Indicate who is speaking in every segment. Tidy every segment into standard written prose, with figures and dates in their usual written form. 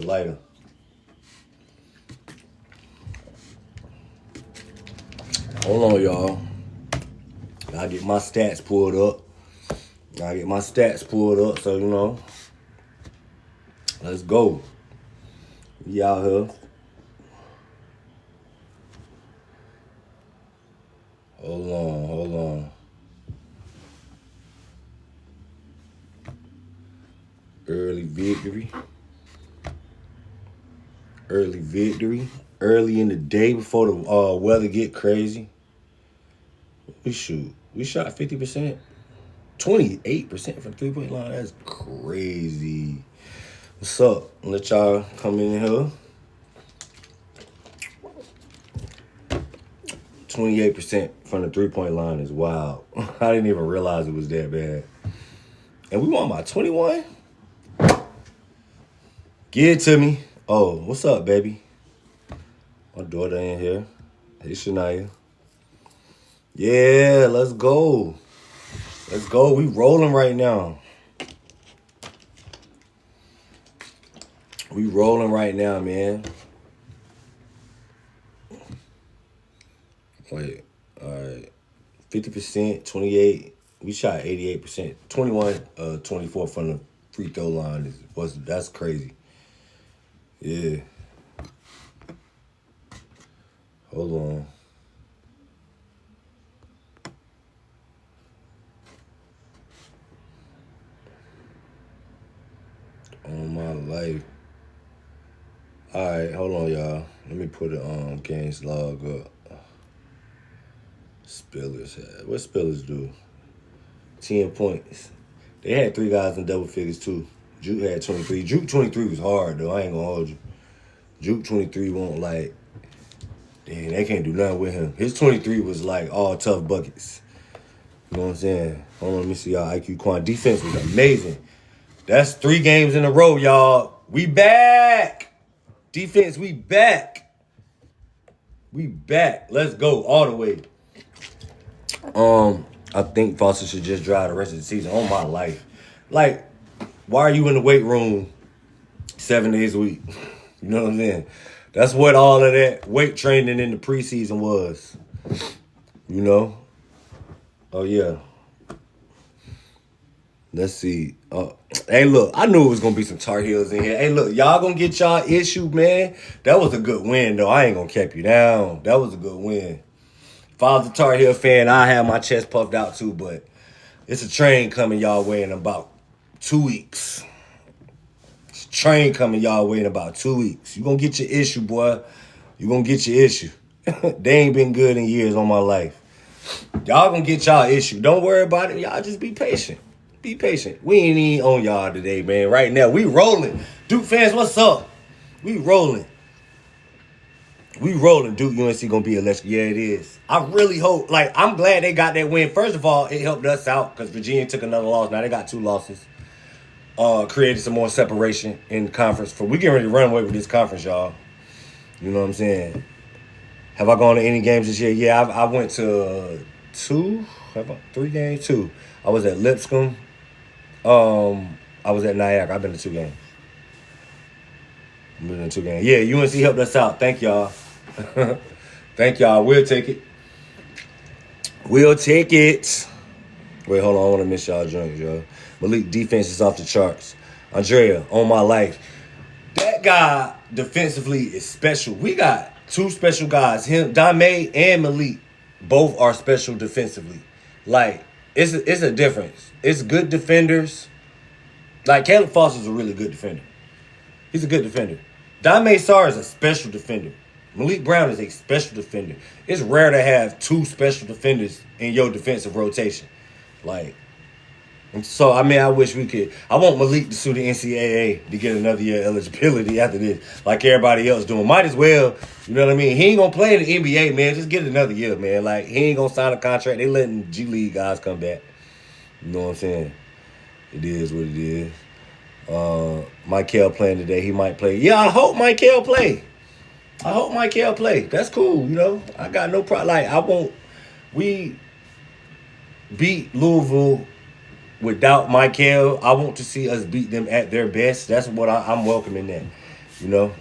Speaker 1: Lighter. Hold on, y'all. Gotta get my stats pulled up. So, let's go. We out here. Hold on. Early victory. Early in the day before the weather get crazy. We shot 50%. 28% from the three-point line. That's crazy. What's up? Let y'all come in here. 28% from the three-point line is wild. I didn't even realize it was that bad. And we won by 21? Give it to me. Oh, what's up, baby? My daughter in here. Hey, Shania. Yeah, let's go. We rolling right now. Man. Wait, all right. 50%, 28. We shot 88%. 21, 24 from the free throw line. That's crazy. Yeah. Hold on. On my life. All right, hold on, y'all. Let me put it games log up. Spillers had. What Spillers do? 10 points. They had 3 guys in double figures too. Juke had 23. Juke 23 was hard though. I ain't gonna hold you. Juke 23 won't like. Damn, they can't do nothing with him. His 23 was like all tough buckets. You know what I'm saying? Hold on, let me see y'all IQ quant. Defense was amazing. That's 3 games in a row, y'all. We back. Defense, we back. Let's go all the way. I think Foster should just drive the rest of the season on my life. Like, why are you in the weight room 7 days a week? You know what I'm saying? That's what all of that weight training in the preseason was. You know? Oh, yeah. Let's see. Hey, look, I knew it was going to be some Tar Heels in here. Hey, look, y'all going to get y'all issue, man. That was a good win, though. I ain't going to cap you down. That was a good win. If I was a Tar Heel fan, I have my chest puffed out, too, but it's a train coming y'all way in about 2 weeks. It's a train coming y'all way in about 2 weeks. You going to get your issue, boy. You going to get your issue. They ain't been good in years on my life. Y'all going to get y'all issue. Don't worry about it. Y'all just be patient. Be patient. We ain't even on y'all today, man. Right now, we rolling. Duke fans, what's up? We rolling. Duke UNC gonna be electric. Yeah, it is. I really hope. Like, I'm glad they got that win. First of all, it helped us out because Virginia took another loss. Now they got 2 losses. Created some more separation in the conference. We getting ready to run away with this conference, y'all. You know what I'm saying? Have I gone to any games this year? Yeah, I went to 2. 3 games? 2. I was at Lipscomb. I was at Niagara. I've been to 2 games. Yeah, UNC helped us out. Thank y'all. Thank y'all. We'll take it. Wait, hold on. I want to miss y'all drinks, y'all. Malik defense is off the charts. Andrea, on my life. That guy defensively is special. We got 2 special guys. Him, Dame and Malik, both are special defensively. Like, it's a difference. It's good defenders. Like, Caleb Foster's a really good defender. He's a good defender. Dame Sarr is a special defender. Malik Brown is a special defender. It's rare to have 2 special defenders in your defensive rotation. Like, so, I mean, I wish we could. I want Malik to sue the NCAA to get another year eligibility after this, like everybody else doing. Might as well, you know what I mean? He ain't going to play in the NBA, man. Just get another year, man. Like, he ain't going to sign a contract. They letting G League guys come back. You know what I'm saying? It is what it is. Michael playing today. He might play. Yeah, I hope Michael play. That's cool, you know. I got no problem. Like, we beat Louisville without Michael. I want to see us beat them at their best. That's what I'm welcoming that. You know,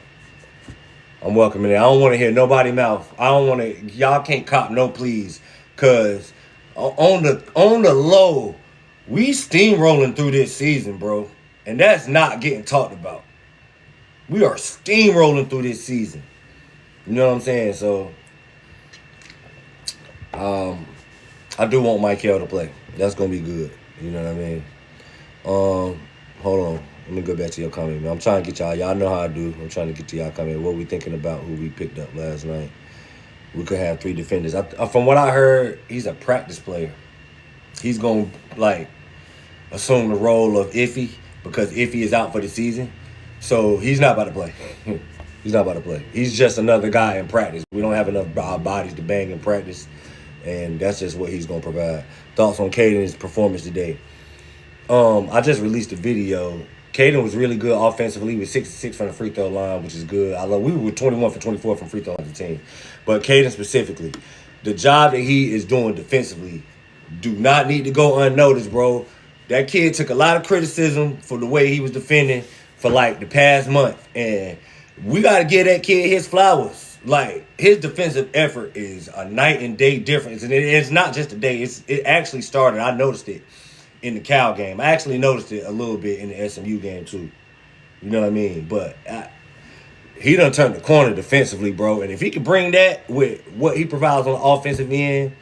Speaker 1: I'm welcoming it. I don't want to hear nobody mouth. I don't want to. Y'all can't cop no please, cause on the low, we steamrolling through this season, bro, and that's not getting talked about. We are steamrolling through this season. You know what I'm saying? So, I do want Michael to play. That's gonna be good. You know what I mean? Hold on. Let me go back to your comment, man. I'm trying to get y'all. Y'all know how I do. I'm trying to get to y'all comment. What we thinking about who we picked up last night? We could have 3 defenders. From what I heard, he's a practice player. He's gonna assume the role of Iffy because Iffy is out for the season. So he's not about to play. He's not about to play. He's just another guy in practice. We don't have enough bodies to bang in practice, and that's just what he's gonna provide. Thoughts on Caden's performance today? I just released a video. Caden was really good offensively. He was 6-6 from the free throw line, which is good. We were 21 for 24 from free throw as a team. But Caden specifically, the job that he is doing defensively do not need to go unnoticed, bro. That kid took a lot of criticism for the way he was defending for the past month. And we got to give that kid his flowers. His defensive effort is a night and day difference. And it's not just a day. It actually started. I noticed it in the Cal game. I actually noticed it a little bit in the SMU game too. You know what I mean? But he done turned the corner defensively, bro. And if he could bring that with what he provides on the offensive end,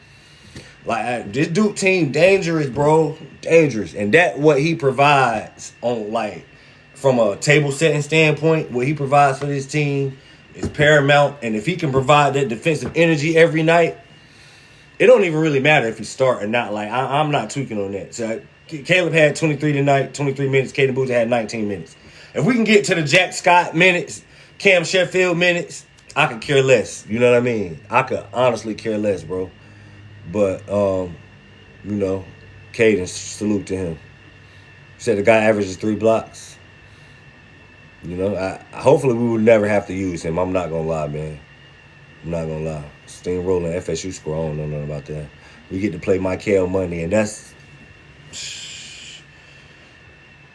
Speaker 1: this Duke team dangerous, bro. Dangerous. And that what he provides on from a table setting standpoint, what he provides for this team is paramount. And if he can provide that defensive energy every night, it don't even really matter if he start or not. I'm not tweaking on that. So Caleb had 23 tonight, 23 minutes. Caden Boozer had 19 minutes. If we can get to the Jack Scott minutes, Cam Sheffield minutes, I could care less. You know what I mean? I could honestly care less, bro. But, Caden, salute to him. Said the guy averages 3 blocks. You know, hopefully we would never have to use him. I'm not going to lie, man. I'm not going to lie. Steamrolling FSU score, I don't know nothing about that. We get to play Michael Money, and that's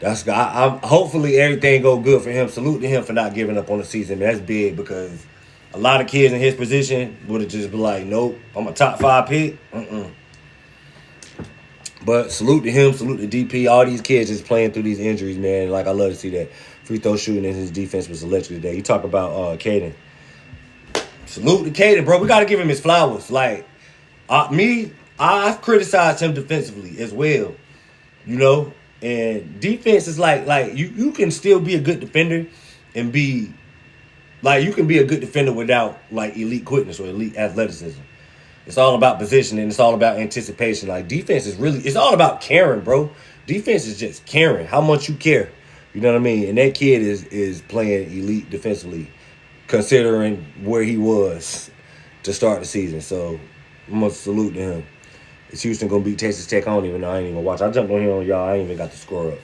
Speaker 1: hopefully everything go good for him. Salute to him for not giving up on the season. That's big because a lot of kids in his position would have just been like, nope, I'm a top 5 pick. But salute to him, salute to DP. All these kids just playing through these injuries, man. I love to see that. Free throw shooting and his defense was electric today. You talk about Caden. Salute to Caden, bro. We got to give him his flowers. I've criticized him defensively as well, you know. And defense is you can still be a good defender and be you can be a good defender without elite quickness or elite athleticism. It's all about positioning. It's all about anticipation. Defense is it's all about caring, bro. Defense is just caring. How much you care. You know what I mean? And that kid is playing elite defensively, considering where he was to start the season. So I'm going to salute to him. Is Houston going to beat Texas Tech? I don't even know. I ain't even watch. I jumped on here on y'all. I ain't even got the score up.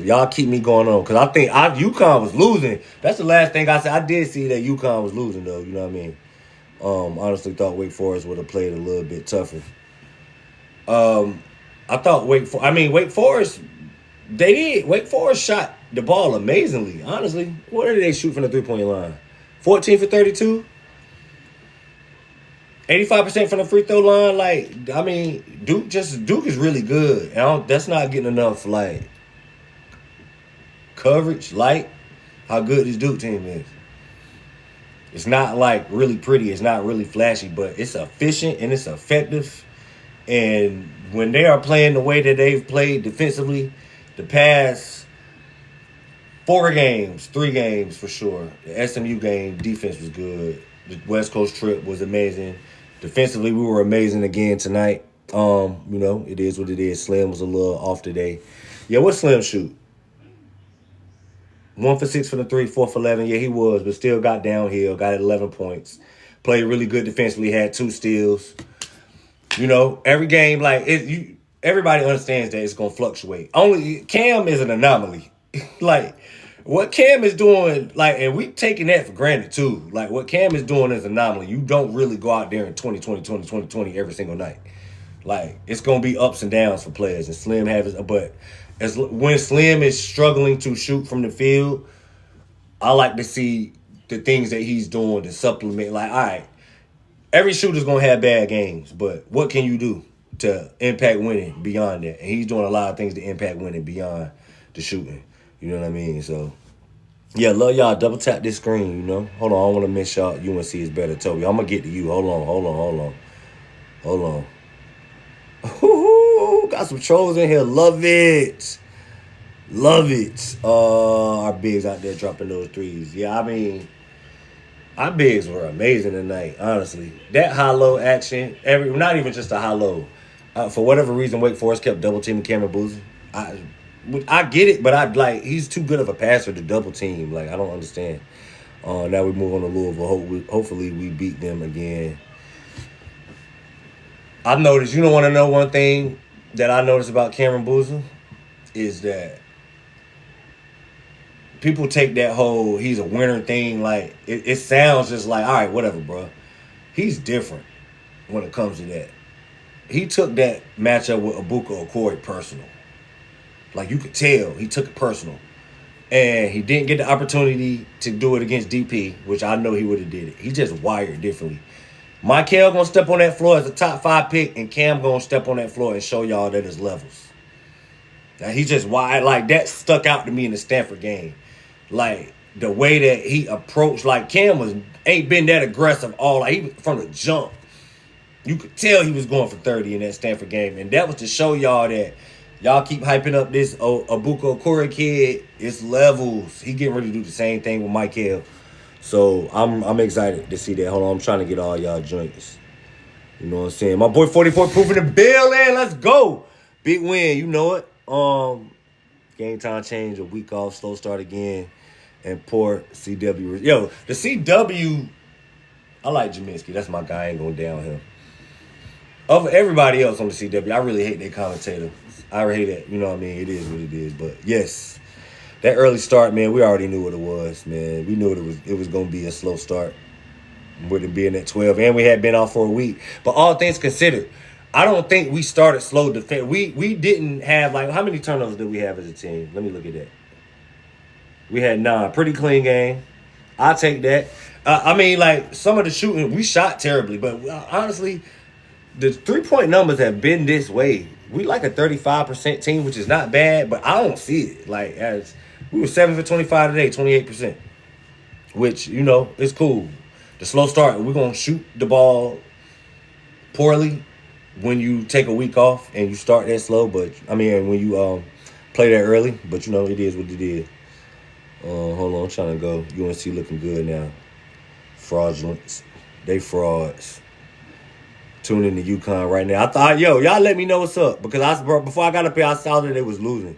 Speaker 1: Y'all keep me going on because I think UConn was losing. That's the last thing I said. I did see that UConn was losing, though. You know what I mean? Honestly thought Wake Forest would have played a little bit tougher. I thought Wake Forest, they did. Wake Forest shot the ball amazingly, honestly. What did they shoot from the three-point line? 14 for 32? 85% from the free throw line. Duke is really good. That's not getting enough, coverage, how good this Duke team is. It's not, really pretty. It's not really flashy, but it's efficient and it's effective. And when they are playing the way that they've played defensively, the past 3 games for sure. The SMU game, defense was good. The West Coast trip was amazing. Defensively, we were amazing again tonight. It is what it is. Slim was a little off today. Yeah, what Slim shoot? 1 for 6 from the 3, 4 for 11. Yeah, he was, but still got downhill, got 11 points. Played really good defensively, had 2 steals. Every game, everybody understands that it's going to fluctuate. Only Cam is an anomaly. What Cam is doing, and we taking that for granted too. What Cam is doing is an anomaly. You don't really go out there in 2020 every single night. It's going to be ups and downs for players. And Slim when Slim is struggling to shoot from the field, I like to see the things that he's doing to supplement. Like, all right, every shooter's gonna have bad games, but what can you do to impact winning beyond that? And he's doing a lot of things to impact winning beyond the shooting. You know what I mean? So, yeah, love y'all. Double tap this screen, you know. Hold on, I don't want to miss y'all. UNC is better, Toby. I'm going to get to you. Hold on. Ooh, got some trolls in here. Love it. Our bigs out there dropping those threes. Yeah, I mean, our bigs were amazing tonight, honestly. That high-low action, not even just a high-low. For whatever reason, Wake Forest kept double-teaming Cameron Boozer. I get it, but he's too good of a passer to double team. Like, I don't understand. Now we move on to Louisville. Hopefully we beat them again. I've noticed, you don't want to know one thing that I noticed about Cameron Boozer is that people take that whole he's a winner thing. Like, it sounds just like, all right, whatever, bro. He's different when it comes to that. He took that matchup with Abuka Okori personal. Like, you could tell he took it personal. And he didn't get the opportunity to do it against DP, which I know he would have did it. He just wired differently. Michael going to step on that floor as a top 5 pick, and Cam going to step on that floor and show y'all that his levels. Now, he just wired. Like, that stuck out to me in the Stanford game. Like, the way that he approached, like, Cam ain't been that aggressive from the jump. You could tell he was going for 30 in that Stanford game. And that was to show y'all that y'all keep hyping up this Abuka Okori kid. It's levels. He getting ready to do the same thing with Michael. So I'm excited to see that. Hold on, I'm trying to get all y'all joints. You know what I'm saying? My boy 44 Proof in the building. Let's go. Big win. You know it. Game time change. A week off. Slow start again. And poor CW. Yo, the CW. I like Jaminski. That's my guy. I ain't going down him. Of everybody else on the CW, I really hate that commentator. I hate that. You know what I mean? It is what it is. But yes, that early start, man, we already knew what it was, man. We knew it was going to be a slow start with it being at 12. And we had been off for a week. But all things considered, I don't think we started slow defense. We didn't have, like, how many turnovers did we have as a team? Let me look at that. We had 9. Pretty clean game. I'll take that. I mean, like, some of the shooting, we shot terribly. But honestly, the 3-point numbers have been this way. We like a 35% team, which is not bad, but I don't see it. Like, as we were 7 for 25 today, 28%, which, you know, is cool. The slow start, we're going to shoot the ball poorly when you take a week off and you start that slow. But, I mean, when you play that early, but, you know, it is what it is. Hold on, I'm trying to go. UNC looking good now. Fraudulence. They frauds. Tune in to UConn right now. I thought, y'all let me know what's up. Because before I got up here, I saw that they was losing.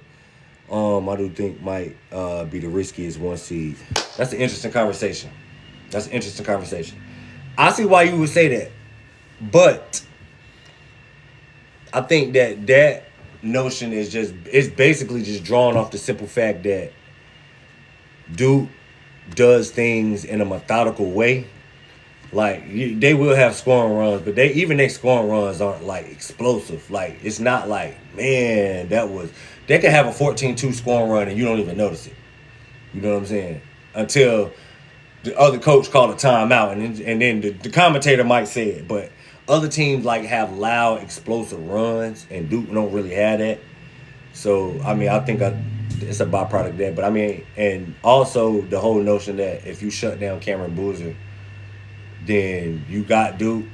Speaker 1: I do think might be the riskiest 1 seed. That's an interesting conversation. I see why you would say that. But I think that notion is basically just drawn off the simple fact that Duke does things in a methodical way. Like, they will have scoring runs, but their scoring runs aren't, like, explosive. Like, it's not like, man, they could have a 14-2 scoring run and you don't even notice it. You know what I'm saying? Until the other coach called a timeout, and then the commentator might say it. But other teams, like, have loud, explosive runs, and Duke don't really have that. So, I mean, I think it's a byproduct of that. But, I mean, and also the whole notion that if you shut down Cameron Boozer, then you got Duke.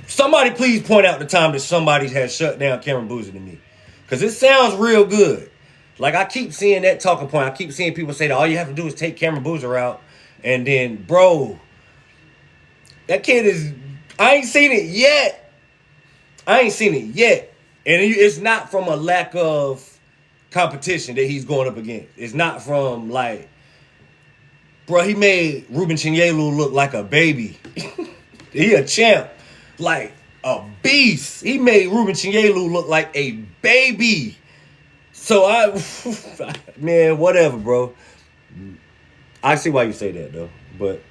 Speaker 1: Somebody please point out the time that somebody has shut down Cameron Boozer to me. Because it sounds real good. Like, I keep seeing that talking point. I keep seeing people say that all you have to do is take Cameron Boozer out. And then, bro, that kid is... I ain't seen it yet. And it's not from a lack of competition that he's going up against. It's not from, like... Bro, he made Ruben Chinyelu look like a baby. He a champ. Like a beast. He made Ruben Chinyelu look like a baby. So man, whatever, bro. I see why you say that, though. But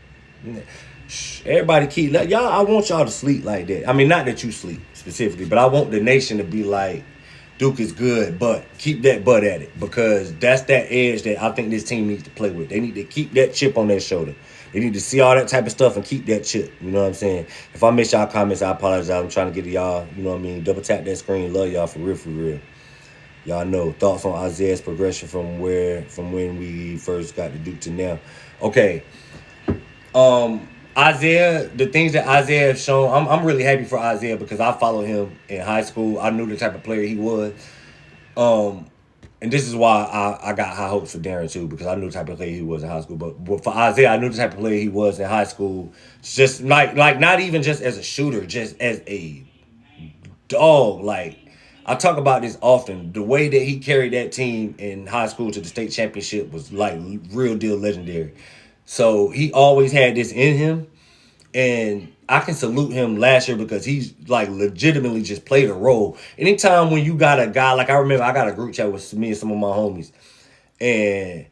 Speaker 1: everybody I want y'all to sleep like that. I mean, not that you sleep specifically, but I want the nation to be like, Duke is good, but keep that butt at it because that's that edge that I think this team needs to play with. They need to keep that chip on their shoulder. They need to see all that type of stuff and keep that chip. You know what I'm saying? If I miss y'all comments, I apologize. I'm trying to get to y'all. You know what I mean? Double tap that screen. Love y'all for real, for real. Y'all know thoughts on Isaiah's progression from when we first got to Duke to now. Okay. Isaiah, the things that Isaiah has shown, I'm really happy for Isaiah because I followed him in high school. I knew the type of player he was. And this is why I got high hopes for Darren too, because I knew the type of player he was in high school. But for Isaiah, I knew the type of player he was in high school. Just like not even just as a shooter, just as a dog. Like I talk about this often. The way that he carried that team in high school to the state championship was like real deal legendary. So he always had this in him. And I can salute him last year because he's like legitimately just played a role. Anytime when you got a guy, like I remember I got a group chat with me and some of my homies. And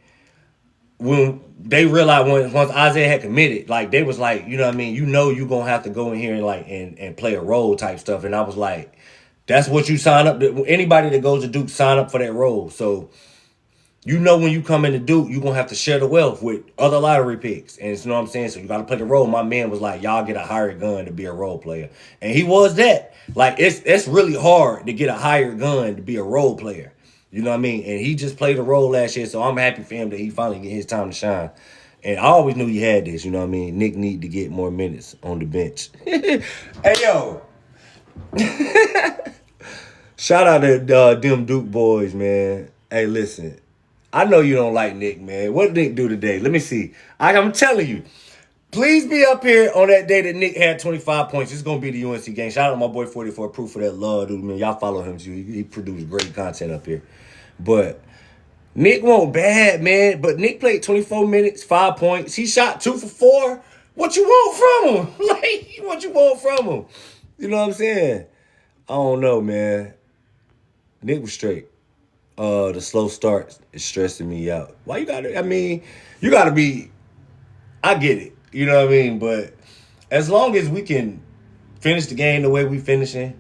Speaker 1: when they realized once Isaiah had committed, like they was like, you know what I mean? You know you're gonna have to go in here and like and play a role type stuff. And I was like, that's what you sign up to. Anybody that goes to Duke sign up for that role. So you know when you come into Duke, you're going to have to share the wealth with other lottery picks. And you know what I'm saying? So you got to play the role. My man was like, y'all get a hired gun to be a role player. And he was that. Like, it's really hard to get a hired gun to be a role player. You know what I mean? And he just played a role last year, so I'm happy for him that he finally get his time to shine. And I always knew he had this, you know what I mean? Nick need to get more minutes on the bench. Hey, yo. Shout out to them Duke boys, man. Hey, listen. I know you don't like Nick, man. What did Nick do today? Let me see. I'm telling you. Please be up here on that day that Nick had 25 points. It's going to be the UNC game. Shout out to my boy 44 Proof for that love, dude. Man, y'all follow him, too. He produced great content up here. But Nick won't bad, man. But Nick played 24 minutes, 5 points. He shot 2 for 4. What you want from him? Like, what you want from him? You know what I'm saying? I don't know, man. Nick was straight. The slow start is stressing me out. Why you gotta, you gotta be, I get it. You know what I mean? But as long as we can finish the game the way we finishing,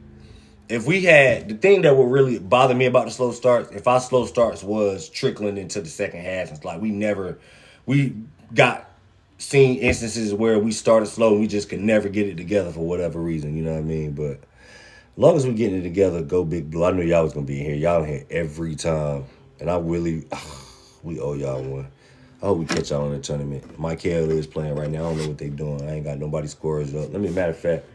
Speaker 1: if we had, the thing that would really bother me about the slow starts, if our slow starts was trickling into the second half, it's like we got seen instances where we started slow and we just could never get it together for whatever reason, you know what I mean? But as long as we're getting it together, go Big Blue. I knew y'all was going to be in here. Y'all in here every time. And I really, we owe y'all one. I hope we catch y'all in the tournament. Michael is playing right now. I don't know what they doing. I ain't got nobody scores up. Matter of fact,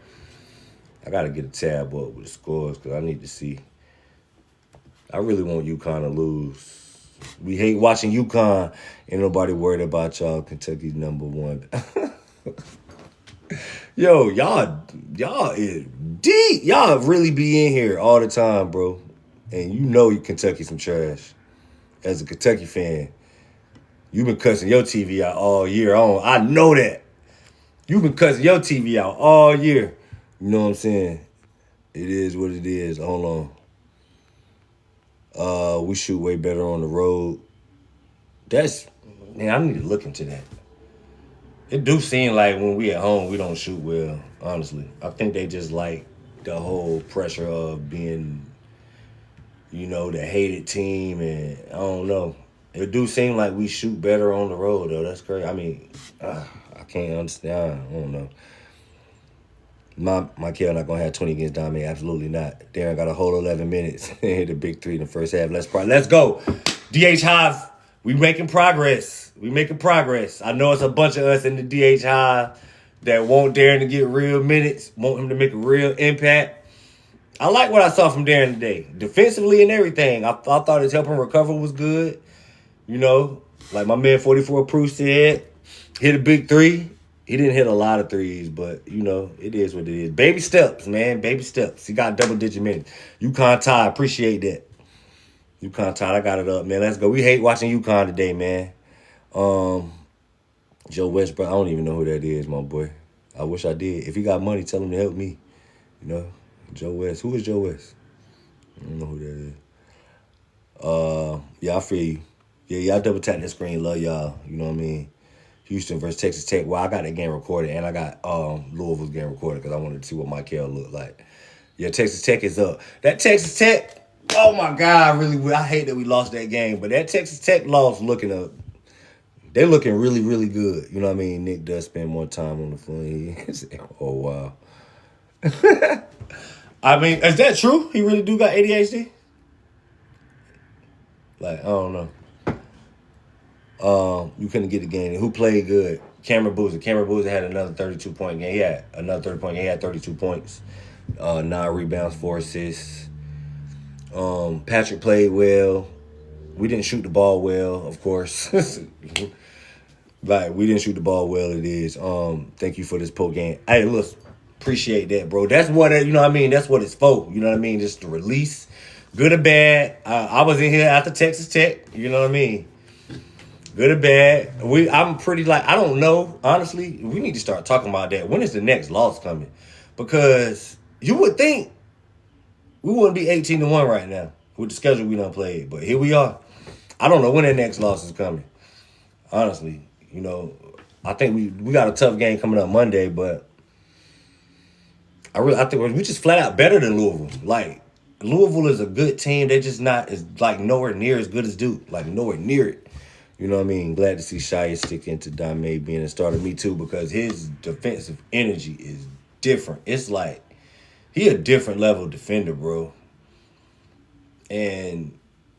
Speaker 1: I got to get a tab up with the scores because I need to see. I really want UConn to lose. We hate watching UConn. Ain't nobody worried about y'all. Kentucky's number one. Yo, y'all is deep. Y'all really be in here all the time, bro. And you know you Kentucky some trash. As a Kentucky fan, you've been cussing your TV out all year. I know that. You've been cussing your TV out all year. You know what I'm saying? It is what it is. Hold on. We shoot way better on the road. I need to look into that. It do seem like when we at home, we don't shoot well, honestly. I think they just like the whole pressure of being, the hated team. And I don't know. It do seem like we shoot better on the road, though. That's crazy. I can't understand. I don't know. Michael not going to have 20 against Dame. Absolutely not. Darren got a whole 11 minutes. Hit a big 3 in the first half. Let's go. DH Hive. We making progress. I know it's a bunch of us in the DH Hive that want Darren to get real minutes, want him to make a real impact. I like what I saw from Darren today. Defensively and everything. I thought his help and recover was good. Like my man 44 Proof said, hit a big 3. He didn't hit a lot of threes, but, it is what it is. Baby steps, man. Baby steps. He got double-digit minutes. UConn tie. Appreciate that. UConn tied. I got it up, man. Let's go. We hate watching UConn today, man. Joe West, bro. I don't even know who that is, my boy. I wish I did. If he got money, tell him to help me. Joe West. Who is Joe West? I don't know who that is. Yeah, I feel you. Yeah, y'all double tap that screen. Love y'all. You know what I mean? Houston versus Texas Tech. Well, I got that game recorded, and I got Louisville's game recorded because I wanted to see what Michael looked like. Yeah, Texas Tech is up. That Texas Tech, Oh my God, I hate that we lost that game. But that Texas Tech loss they're looking really, really good. You know what I mean? Nick does spend more time on the phone. Oh wow. I mean, is that true? He really do got ADHD? Like, I don't know. You couldn't get the game. Who played good? Cameron Boozer. Cameron Boozer had another 32-point game. He had another 30-point game. He had 32 points. 9 rebounds, 4 assists. Patrick played well. We didn't shoot the ball well, of course. Like, we didn't shoot the ball well, it is. Thank you for this post game. Hey, look, appreciate that, bro. That's what, you know what I mean? That's what it's for. You know what I mean? Just the release. Good or bad. I was in here after Texas Tech. You know what I mean? Good or bad. I'm pretty I don't know. Honestly, we need to start talking about that. When is the next loss coming? Because you would think we wouldn't be 18-1 right now with the schedule we done played. But here we are. I don't know when that next loss is coming. Honestly, you know, I think we got a tough game coming up Monday, but I think we just flat out better than Louisville. Like, Louisville is a good team. They're just not nowhere near as good as Duke. Like, nowhere near it. You know what I mean? Glad to see Shia stick into Dame being a starter. Me too, because his defensive energy is different. It's like he a different level defender, bro. And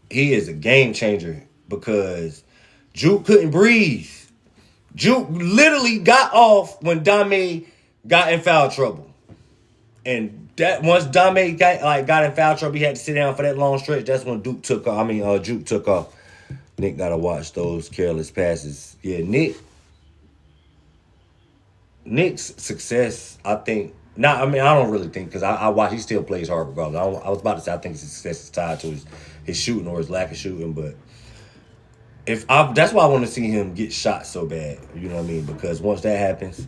Speaker 1: he is a game changer because Juke couldn't breathe. Juke literally got off when Dame got in foul trouble. And that once Dame got in foul trouble, he had to sit down for that long stretch. That's when Juke took off. Nick gotta watch those careless passes. Yeah, Nick's success, I think. I don't really think, because I watch. He still plays hard regardless. I was about to say I think his success is tied to his shooting or his lack of shooting, but that's why I want to see him get shot so bad. You know what I mean? Because once that happens,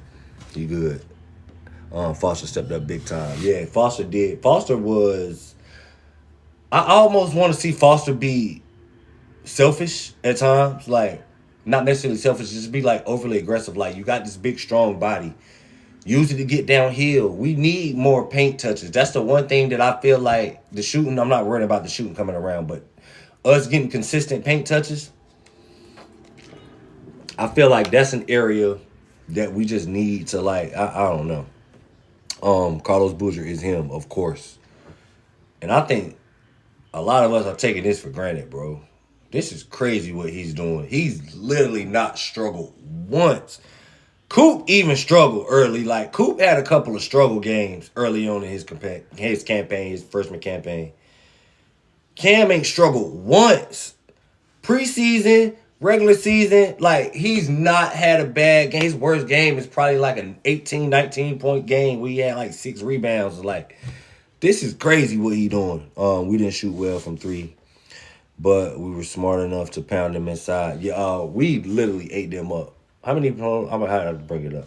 Speaker 1: you good. Foster stepped up big time. Yeah, Foster did. Foster was. I almost want to see Foster be selfish at times, like not necessarily selfish, just be like overly aggressive. Like, you got this big strong body, use it to get downhill. We need more paint touches. That's the one thing that I feel like the shooting, I'm not worried about the shooting coming around, but us getting consistent paint touches, I feel like that's an area that we just need to I don't know. Carlos Boozer is him, of course, and I think a lot of us are taking this for granted, bro. This is crazy what he's doing. He's literally not struggled once. Coop even struggled early. Like, Coop had a couple of struggle games early on in his campaign, his freshman campaign. Cam ain't struggled once. Preseason, regular season, he's not had a bad game. His worst game is probably like an 18, 19-point game where he had 6 rebounds. This is crazy what he doing. We didn't shoot well from 3. But we were smart enough to pound them inside. Yeah, we literally ate them up. How many points? I'm going to have to bring it up.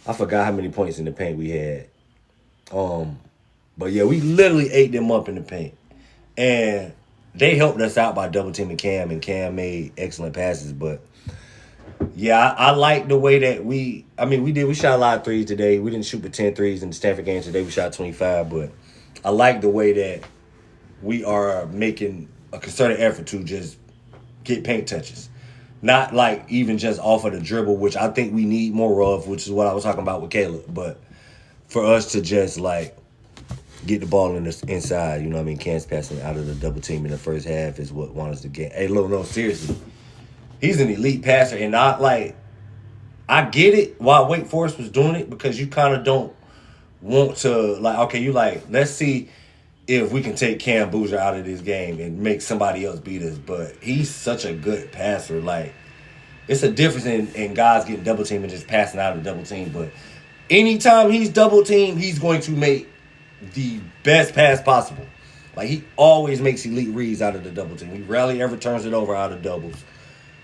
Speaker 1: I forgot how many points in the paint we had. But yeah, we literally ate them up in the paint. And they helped us out by double teaming Cam, and Cam made excellent passes. But yeah, I like the way that we shot a lot of threes today. We didn't shoot but 10 threes in the Stanford game today. We shot 25, but I like the way that we are making a concerted effort to just get paint touches. Not even just off of the dribble, which I think we need more of, which is what I was talking about with Caleb. But for us to just get the ball in the inside, you know what I mean? Cam's passing out of the double team in the first half is what won us the game. Hey, no, seriously. He's an elite passer, and I get it why Wake Forest was doing it, because you kind of don't want to, let's see if we can take Cam Boozer out of this game and make somebody else beat us. But he's such a good passer. It's a difference in guys getting double teamed and just passing out of the double team. But anytime he's double teamed, he's going to make the best pass possible. He always makes elite reads out of the double team. He rarely ever turns it over out of doubles.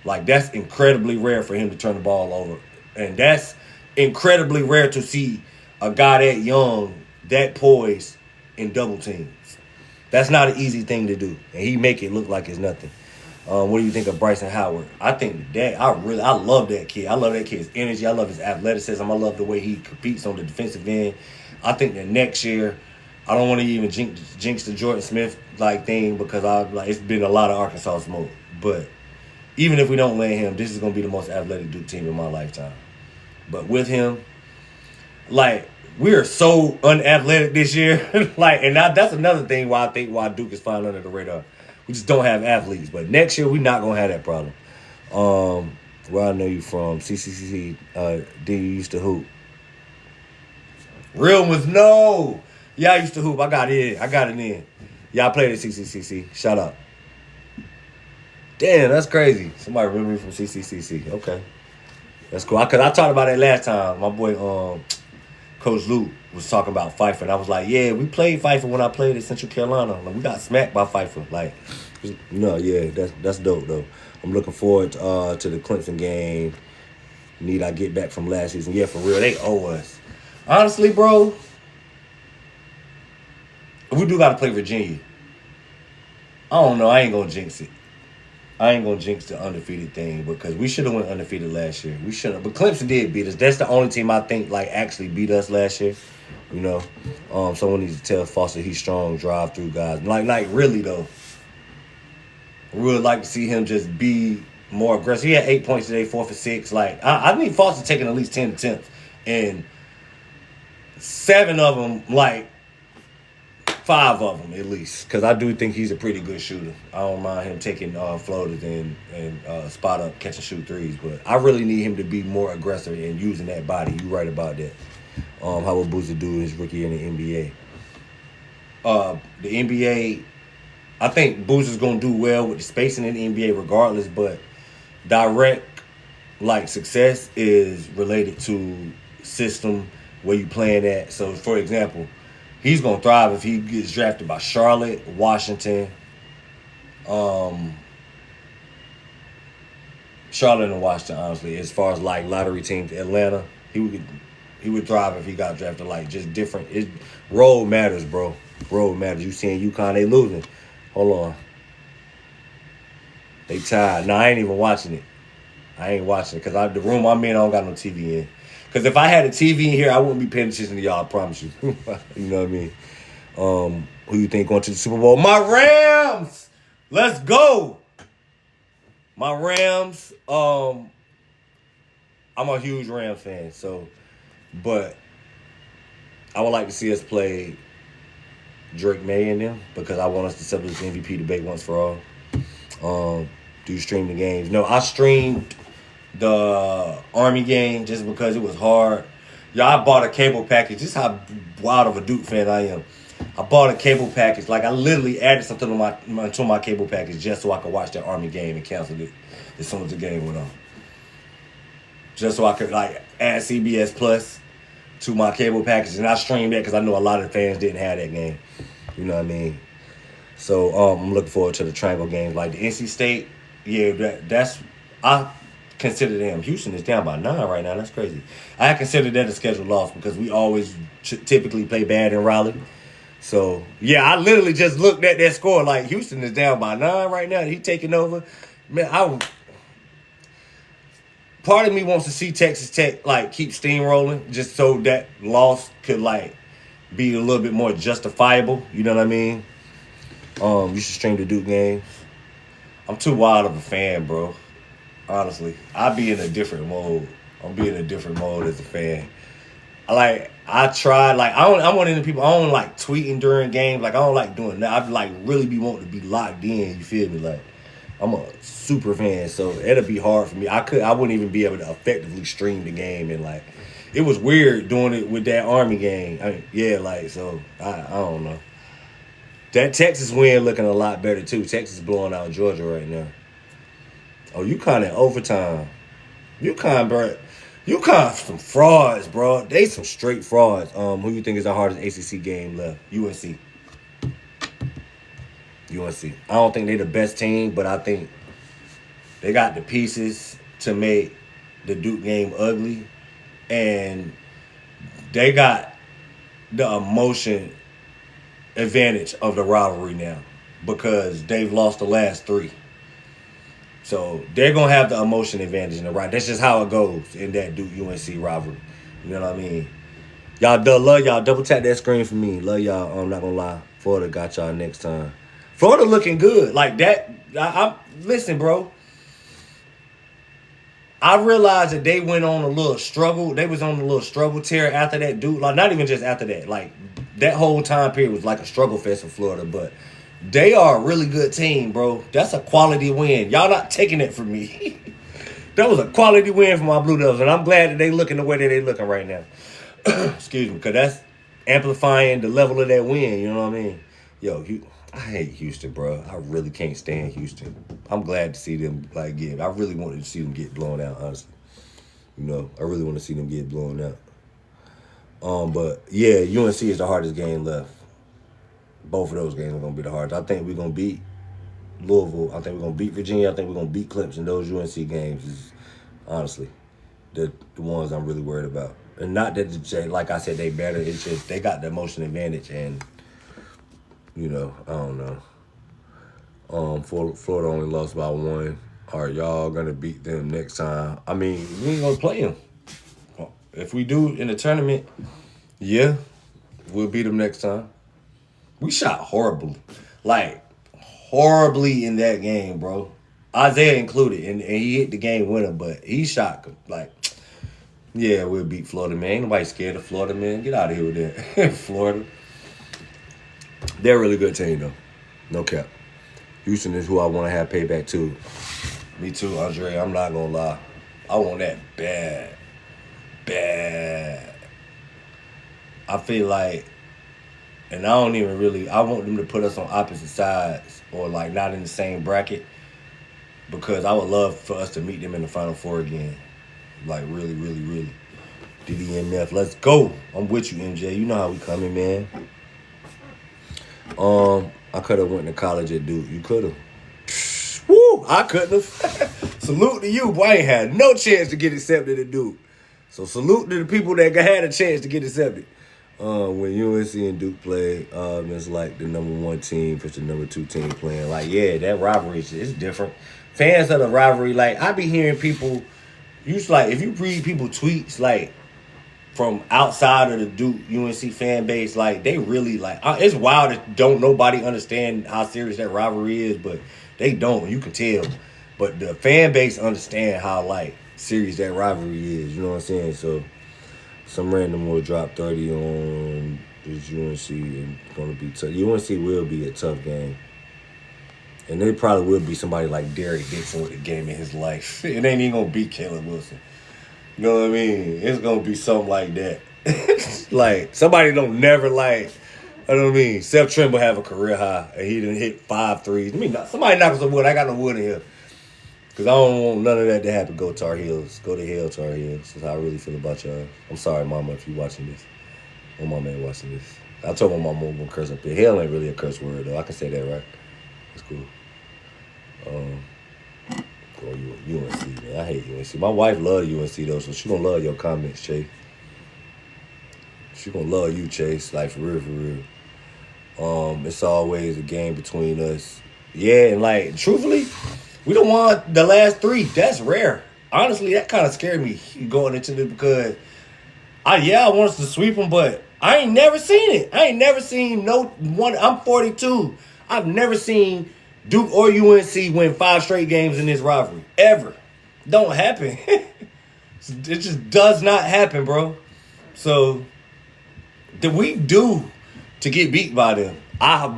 Speaker 1: That's incredibly rare for him to turn the ball over. And that's incredibly rare to see a guy that young, that poised, in double teams. That's not an easy thing to do. And he make it look like it's nothing. What do you think of Bryson Howard? I think that I love that kid. I love that kid's energy. I love his athleticism. I love the way he competes on the defensive end. I think that next year I don't want to even jinx the Jordan Smith like thing because it's been a lot of Arkansas smoke. But even if we don't land him, this is gonna be the most athletic Duke team in my lifetime. But with him, like we are so unathletic this year, and that's another thing why I think why Duke is flying under the radar. We just don't have athletes. But next year we're not gonna have that problem. Where I know you from, CCCC, D, you used to hoop. Real ones, no. Yeah, I used to hoop. I got it in. Yeah, I played at CCCC. Shout out. Damn, that's crazy. Somebody remember me from CCCC. Okay. That's cool. Because I talked about it last time. My boy, Coach Luke, was talking about Pfeiffer. And I was like, yeah, we played Pfeiffer when I played at Central Carolina. Like, we got smacked by Pfeiffer. Like, yeah, that's dope, though. I'm looking forward to the Clemson game. Need I get back from last season. Yeah, for real. They owe us. Honestly, bro, we do got to play Virginia. I don't know. I ain't going to jinx it. I ain't going to jinx the undefeated thing because we should have went undefeated last year. We should have. But Clemson did beat us. That's the only team I think, actually beat us last year. You know? Someone needs to tell Foster he's strong, drive through guys. Really, though. I would like to see him just be more aggressive. He had 8 points today, 4 for 6. I need Foster taking at least 10 attempts. And 7 of them, 5 of them at least. Because I do think he's a pretty good shooter. I don't mind him taking floaters and spot up, catch and shoot threes. But I really need him to be more aggressive and using that body. You right about that. How will Boozer do his rookie in the NBA? The NBA, I think Boozer's going to do well with the spacing in the NBA regardless. But direct, success is related to system where you playing at. So, for example, he's going to thrive if he gets drafted by Charlotte, Washington, Charlotte and Washington, honestly. As far as, lottery teams, Atlanta, he would thrive if he got drafted, just different. Role matters, bro. Role matters. You seeing UConn, they losing. Hold on. They tied. No, I ain't even watching it. I ain't watching it because the room I'm in, I don't got no TV in. Because if I had a TV in here, I wouldn't be paying attention to y'all, I promise you. You know what I mean? Who you think going to the Super Bowl? My Rams! Let's go! My Rams, I'm a huge Rams fan, but I would like to see us play Drake May in them because I want us to settle this MVP debate once for all. Do you stream the games? No, I streamed the Army game just because it was hard. I bought a cable package. This is how wild of a Duke fan I am. I bought a cable package. I literally added something to my cable package just so I could watch that Army game and canceled it as soon as the game went on. Just so I could add CBS Plus to my cable package, and I streamed that because I know a lot of fans didn't have that game. You know what I mean? So I'm looking forward to the triangle games, the NC State. Yeah, I consider them. Houston is down by 9 right now. That's crazy. I consider that a scheduled loss because we always typically play bad in Raleigh. So yeah, I literally just looked at that score. Houston is down by 9 right now. He taking over. Man, part of me wants to see Texas Tech keep steamrolling just so that loss could be a little bit more justifiable. You know what I mean? You should stream the Duke games. I'm too wild of a fan, bro. Honestly, I be in a different mode. I'm being in a different mode as a fan. I tried. I'm one of the people. I don't like tweeting during games. I don't like doing that. I really be wanting to be locked in. You feel me? I'm a super fan, so it'll be hard for me. I wouldn't even be able to effectively stream the game, and it was weird doing it with that Army game. So I don't know. That Texas win looking a lot better too. Texas blowing out Georgia right now. Oh, UConn in overtime. UConn, bro. UConn some frauds, bro. They some straight frauds. Who you think is the hardest ACC game left? UNC. UNC. I don't think they're the best team, but I think they got the pieces to make the Duke game ugly. And they got the emotion advantage of the rivalry now because they've lost the last 3. So they're going to have the emotion advantage in the right. That's just how it goes in that Duke UNC rivalry. You know what I mean? Y'all love y'all. Double tap that screen for me. Love y'all. I'm not gonna lie. Florida got y'all next time. Florida looking good. Like that. Listen, bro. I realized that they went on a little struggle. They was on a little struggle tear after that dude. Like, not even just after that. Like, that whole time period was like a struggle fest for Florida. But they are a really good team, bro. That's a quality win. Y'all not taking it from me. That was a quality win for my Blue Devils. And I'm glad that they looking the way that they looking right now. Excuse me. Because that's amplifying the level of that win. You know what I mean? Yo, I hate Houston, bro. I really can't stand Houston. I'm glad to see them get. I really wanted to see them get blown out, honestly. You know, I really want to see them get blown out. But yeah, UNC is the hardest game left. Both of those games are gonna be the hardest. I think we're gonna beat Louisville. I think we're gonna beat Virginia. I think we're gonna beat Clemson. Those UNC games is honestly the ones I'm really worried about. And not that, like I said, they better. It's just they got the motion advantage and. You know, I don't know. Florida only lost by 1. Are y'all gonna beat them next time? I mean, we ain't gonna play them. If we do in the tournament, yeah, we'll beat them next time. We shot horribly, horribly in that game, bro. Isaiah included, and he hit the game winner, but he shot yeah, we'll beat Florida, man. Ain't nobody scared of Florida, man. Get out of here with that, Florida. They're a really good team, though. No cap. Houston is who I want to have payback too. Me too, Andre. I'm not going to lie. I want that bad. Bad. I feel like, and I don't even really, I want them to put us on opposite sides or not in the same bracket because I would love for us to meet them in the Final Four again. Really, really, really. DDMF, let's go. I'm with you, MJ. You know how we coming, man. I could have went to college at Duke. You could have. Woo! I couldn't have. Salute to you, boy. I ain't had no chance to get accepted at Duke. So salute to the people that had a chance to get accepted. When UNC and Duke play, it's like the number 1 team versus the number 2 team playing. That rivalry is different. Fans of the rivalry, I be hearing people, if you read people tweets, from outside of the Duke UNC fan base, they really it's wild that don't nobody understand how serious that rivalry is, but they don't. You can tell. But the fan base understand how serious that rivalry is. You know what I'm saying? So some random will drop 30 on this UNC and gonna be tough. UNC will be a tough game. And they probably will be somebody like Derek Dixon with a game in his life. It ain't even gonna beat Caleb Wilson. You know what I mean? It's going to be something like that. Somebody don't never I know what I mean? Seth Trimble have a career high, and he done hit 5 threes. I mean, somebody knock us some wood. I got no wood in here. Because I don't want none of that to happen. Go Tar Heels. Go to hell, Tar Heels. That's how I really feel about y'all. I'm sorry, Mama, if you watching this. My mama ain't watching this. I told my mama I'm going to curse up here. Hell ain't really a curse word, though. I can say that, right? That's cool. UNC, man. I hate UNC. My wife loves UNC, though, so she gonna love your comments, Chase. She gonna love you, Chase. For real, for real. It's always a game between us. Yeah, and truthfully, we don't want the last 3. That's rare. Honestly, that kind of scared me going into this because, I want us to sweep them, but I ain't never seen it. I ain't never seen no one. I'm 42. I've never seen Duke or UNC win 5 straight games in this rivalry. Ever. Don't happen. It just does not happen, bro. So, that we do to get beat by them. I,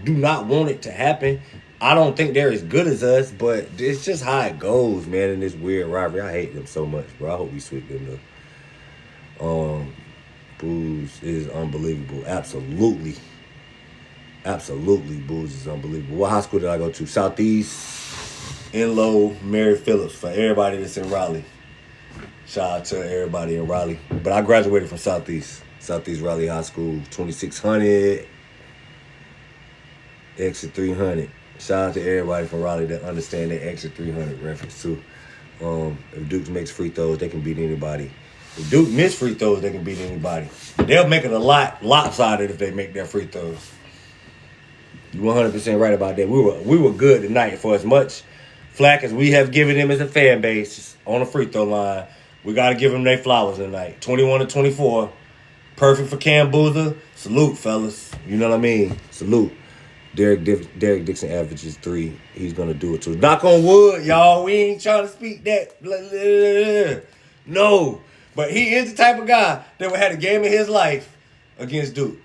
Speaker 1: do not want it to happen. I don't think they're as good as us, but it's just how it goes, man, in this weird rivalry. I hate them so much, bro. I hope we sweep them, though. Booze is unbelievable. Absolutely. Absolutely, Booze is unbelievable. What high school did I go to? Southeast, Enlow, Mary Phillips. For everybody that's in Raleigh. Shout out to everybody in Raleigh. But I graduated from Southeast Raleigh High School, 2600, exit 300. Shout out to everybody from Raleigh that understand that exit 300 reference too. If Duke makes free throws, they can beat anybody. If Duke miss free throws, they can beat anybody. They'll make it a lot lopsided if they make their free throws. You're 100% right about that. We were good tonight. For as much flack as we have given them as a fan base on the free throw line, we got to give them their flowers tonight. 21-24. Perfect for Cam Boozer. Salute, fellas. You know what I mean? Salute. Derek Dixon averages 3. He's going to do it too. Knock on wood, y'all. We ain't trying to speak that. No. But he is the type of guy that would have a game of his life against Duke.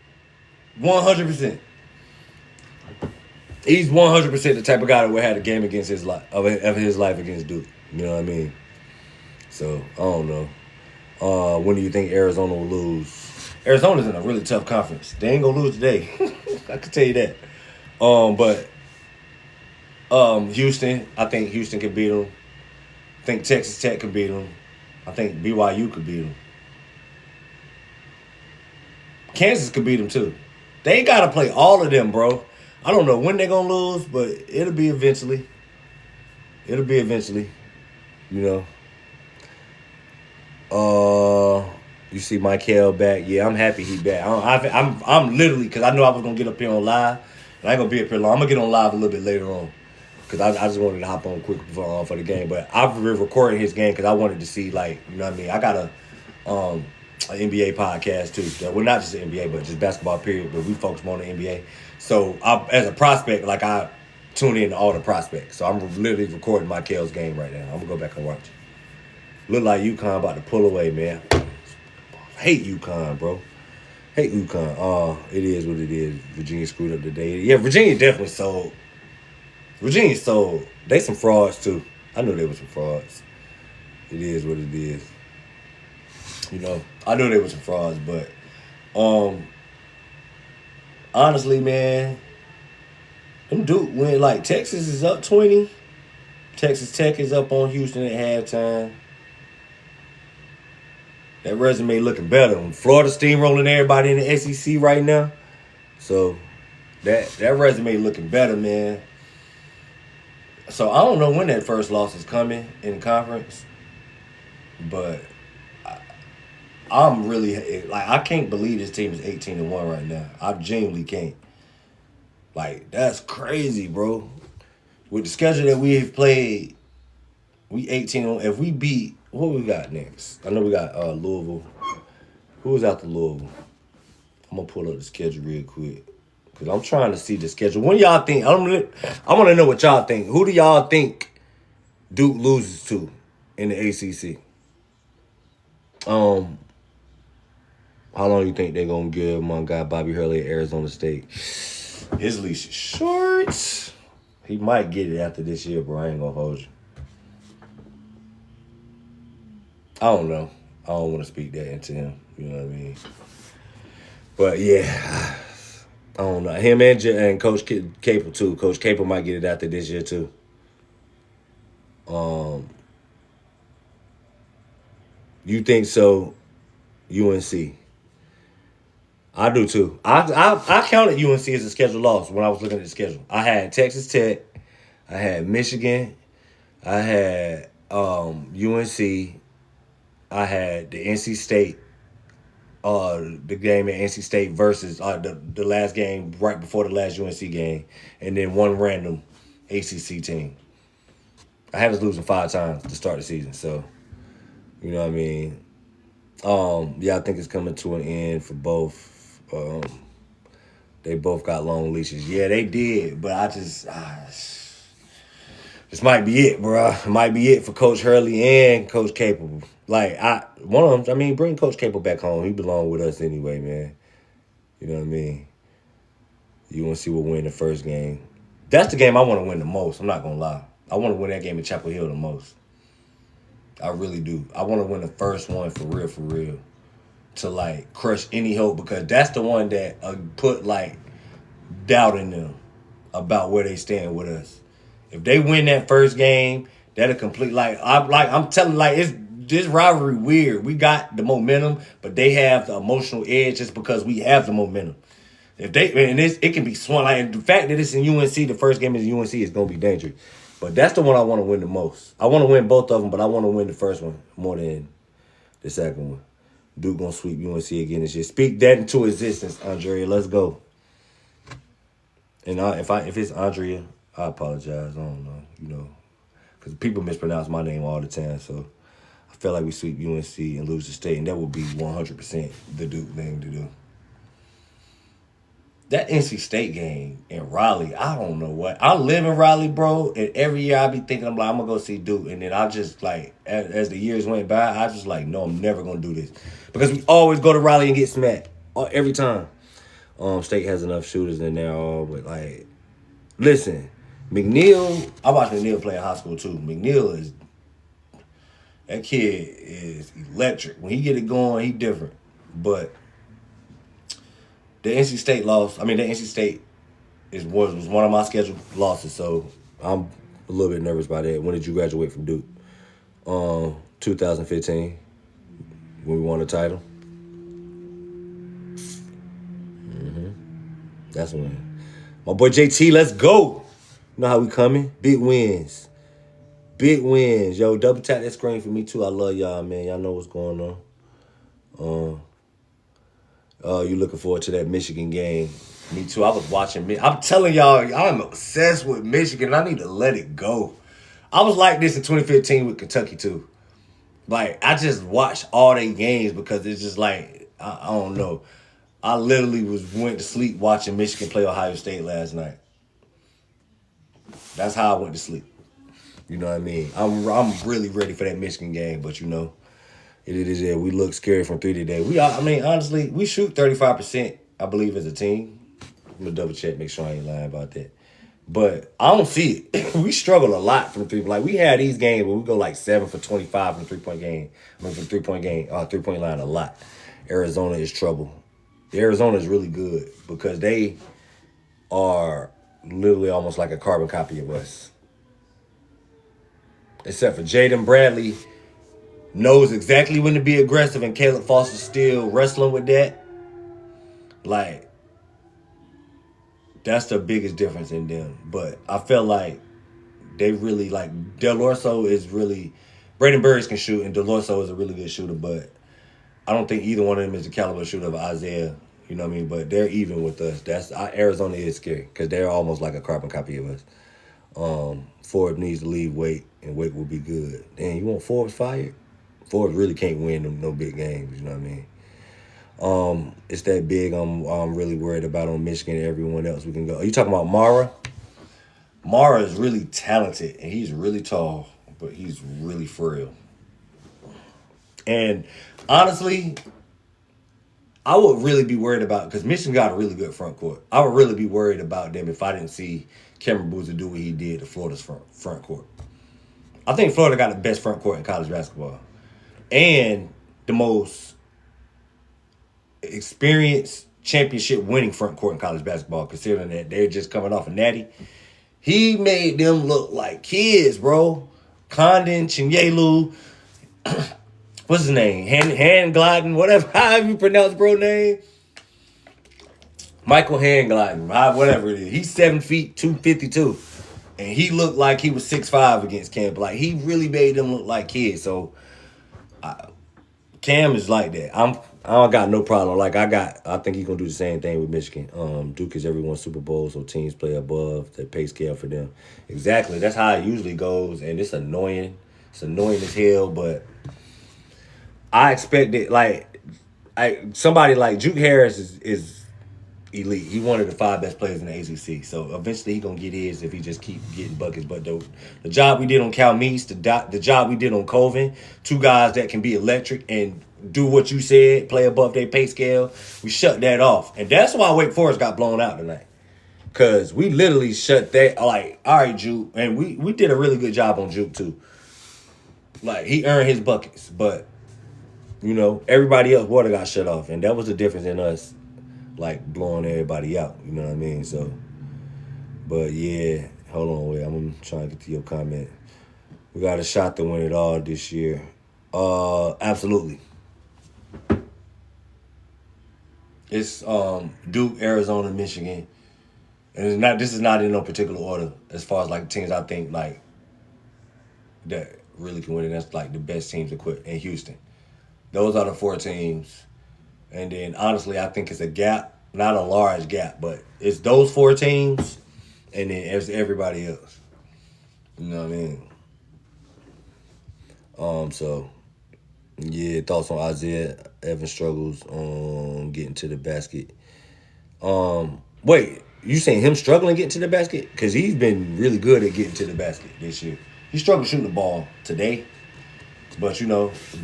Speaker 1: 100%. He's 100% the type of guy that would have a game against his life of his life against Duke. You know what I mean? So, I don't know. When do you think Arizona will lose? Arizona's in a really tough conference. They ain't going to lose today. I can tell you that. But Houston, I think Houston could beat them. I think Texas Tech could beat them. I think BYU could beat them. Kansas could beat them too. They got to play all of them, bro. I don't know when they're going to lose, but it'll be eventually. It'll be eventually, you know. You see Michael back. Yeah, I'm happy he back. I'm literally, because I knew I was going to get up here on live. And I ain't going to be up here long. I'm going to get on live a little bit later on. Because I just wanted to hop on quick for the game. But I've been recording his game because I wanted to see, like, you know what I mean? I got an NBA podcast, too. Well, not just the NBA, but just basketball, period. But we focus more on the NBA. So, as a prospect, like, I tune in to all the prospects. So, I'm literally recording Michael's game right now. I'm going to go back and watch it. Look like UConn about to pull away, man. Hate UConn, bro. Hate UConn. It is what it is. Virginia screwed up today. Yeah, Virginia definitely sold. Virginia sold. They some frauds, too. I knew they were some frauds. It is what it is. You know, I knew they were some frauds, but honestly, man, them Duke win. Like, Texas is up 20. Texas Tech is up on Houston at halftime. That resume looking better. Florida steamrolling everybody in the SEC right now. So that resume looking better, man. So I don't know when that first loss is coming in conference. But I'm really, like, I can't believe this team is 18-1 right now. I genuinely can't. Like, that's crazy, bro. With the schedule that we have played, we 18-1. If we beat, what we got next? I know we got Louisville. Who's out to Louisville? I'm going to pull up the schedule real quick. Because I'm trying to see the schedule. When y'all think, I want to know what y'all think. Who do y'all think Duke loses to in the ACC? How long you think they're going to give my guy Bobby Hurley at Arizona State? His leash is short. He might get it after this year, bro. I ain't going to hold you. I don't know. I don't want to speak that into him. You know what I mean? But, yeah. I don't know. Him and Coach Capel, too. Coach Capel might get it after this year, too. You think so? UNC. I do, too. I counted UNC as a scheduled loss when I was looking at the schedule. I had Texas Tech. I had Michigan. I had UNC. I had the NC State, the game at NC State versus the last game right before the last UNC game, and then one random ACC team. I had us losing 5 times to start the season, so you know what I mean. Yeah, I think it's coming to an end for both. They both got long leashes. Yeah, they did, but I just. This might be it, bro. It might be it for Coach Hurley and Coach Capel. Like, one of them, I mean, bring Coach Capel back home. He belong with us anyway, man. You know what I mean? UNC will win the first game. That's the game I want to win the most. I'm not going to lie. I want to win that game in Chapel Hill the most. I really do. I want to win the first one for real. To, like, crush any hope. Because that's the one that put, like, doubt in them about where they stand with us. If they win that first game, that'll complete. I'm telling, it's this rivalry weird. We got the momentum, but they have the emotional edge just because we have the momentum. If they it can be swung. Like, the fact that it's in UNC, the first game is in UNC, is gonna be dangerous. But that's the one I want to win the most. I want to win both of them, but I want to win the first one more than the second one. Duke gonna sweep UNC again this year. Speak that into existence, Andrea. Let's go. And if it's Andrea, I apologize. I don't know, because people mispronounce my name all the time. So feel like we sweep UNC and lose the state, and that would be 100% the Duke thing to do. That NC State game in Raleigh, I don't know what. I live in Raleigh, bro, and every year I be thinking, I'm going to go see Duke. And then I just, like, as the years went by, I just, like, no, I'm never going to do this. Because we always go to Raleigh and get smacked. Every time. State has enough shooters in there, but, like, listen, McNeil, I watched McNeil play in high school, too. That kid is electric. When he get it going, he different. But the NC State loss, the NC State was one of my scheduled losses, so I'm a little bit nervous about that. When did you graduate from Duke? 2015, when we won the title. That's when. My boy JT, let's go. You know how we coming? Big wins. Big wins. Yo, double tap that screen for me, too. I love y'all, man. Y'all know what's going on. You looking forward to that Michigan game. Me too. I was watching. I'm telling y'all, I'm obsessed with Michigan. I need to let it go. I was like this in 2015 with Kentucky too. Like, I just watched all their games because it's just like, I don't know. I literally went to sleep watching Michigan play Ohio State last night. That's how I went to sleep. You know what I mean? I'm really ready for that Michigan game, but you know. It is. Yeah, we look scary from 3 today. Honestly, we shoot 35%, I believe, as a team. I'm going to double check, make sure I ain't lying about that. But I don't see it. We struggle a lot from three. Like, we had these games where we go like 7 for 25 from three-point game. From three-point line a lot. Arizona is trouble. Arizona is really good because they are literally almost like a carbon copy of us. Except for Jaden Bradley knows exactly when to be aggressive, and Caleb Foster's still wrestling with that. Like, that's the biggest difference in them. But I feel like they really, like, Delorso is really, Braden Burris can shoot, and Delorso is a really good shooter, but I don't think either one of them is the caliber shooter of Isaiah. You know what I mean? But they're even with us. Arizona is scary because they're almost like a carbon copy of us. Ford needs to leave Wake, and Wake will be good. Damn, you want Forbes fired? Forbes really can't win no big games. You know what I mean? It's that big. I'm really worried about on Michigan and everyone else we can go. Are you talking about Mara? Mara is really talented, and he's really tall, but he's really frail. And honestly, I would really be worried about, because Michigan got a really good front court. I would really be worried about them if I didn't see Cameron Boozer do what he did to Florida's front court. I think Florida got the best front court in college basketball. And the most experienced championship winning front court in college basketball, considering that they're just coming off a natty. He made them look like kids, bro. Condon, Chinyelu, what's his name? Hand gliding, whatever, however you pronounce bro name. Michael Hand gliding, whatever it is. He's 7 feet, 252. And he looked like he was 6'5" against Cam. Like, he really made them look like kids. So, Cam is like that. I don't got no problem. Like, I think he's going to do the same thing with Michigan. Duke is everyone's Super Bowl, so teams play above the pay scale for them. Exactly. That's how it usually goes, and it's annoying. It's annoying as hell, but I expected, somebody like Juke Harris is elite. He one of the 5 best players in the ACC. So eventually he's going to get his if he just keep getting buckets. But the job we did on Cal Meese, the job we did on Colvin, 2 guys that can be electric and do what you said, play above their pay scale, we shut that off. And that's why Wake Forest got blown out tonight. Because we literally shut that, like, all right, Juke. And we did a really good job on Juke, too. Like, he earned his buckets. But, you know, everybody else water got shut off. And that was the difference in us, like, blowing everybody out. You know what I mean? So, but, yeah. Hold on, wait. I'm trying to get to your comment. We got a shot to win it all this year. Absolutely. It's Duke, Arizona, Michigan. And this is not in no particular order as far as, like, teams I think, like, that really can win it. That's, like, the best teams equipped in Houston. Those are the 4 teams. And then, honestly, I think it's a gap. Not a large gap, but it's those 4 teams and then it's everybody else. You know what I mean? So, Yeah, thoughts on Isaiah Evans' struggles on getting to the basket. Wait, you saying him struggling getting to the basket? Because he's been really good at getting to the basket this year. He struggled shooting the ball today, but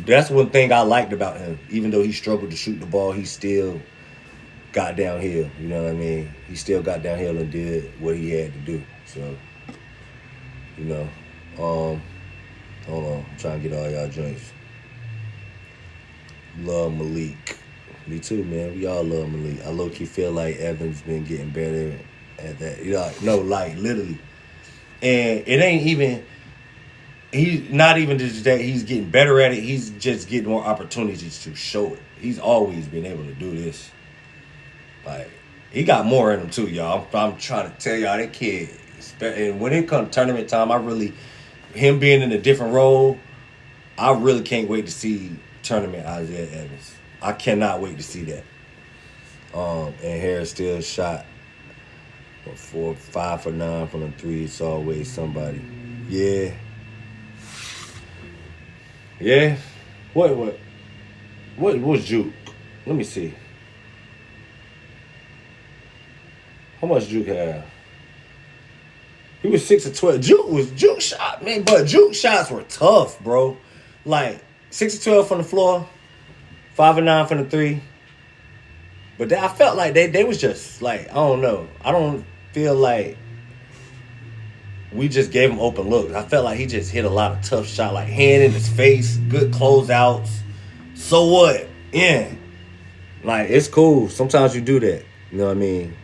Speaker 1: that's one thing I liked about him. Even though he struggled to shoot the ball, he still got downhill. You know what I mean? He still got downhill and did what he had to do. So, hold on, I'm trying to get all y'all joints. Love Malik. Me too, man. We all love Malik. I low-key feel like Evans been getting better at that. Literally. And it ain't even, he's not even just that he's getting better at it. He's just getting more opportunities to show it. He's always been able to do this. Like, he got more in him too, y'all. I'm trying to tell y'all, that kid, and when it comes to tournament time, him being in a different role, I really can't wait to see tournament Isaiah Evans. I cannot wait to see that. And Harris still shot 5 for 9 from the three. It's always somebody. Yeah. Yeah. What was Juke? Let me see. How much Juke have? He was 6 of 12. Juke shot, man, but Juke shots were tough, bro. Like 6 of 12 from the floor, 5 of 9 from the three. But I felt like they was just like, I don't know. I don't feel like we just gave him open looks. I felt like he just hit a lot of tough shots, like hand in his face, good closeouts. So what? Yeah. Like, it's cool. Sometimes you do that. You know what I mean?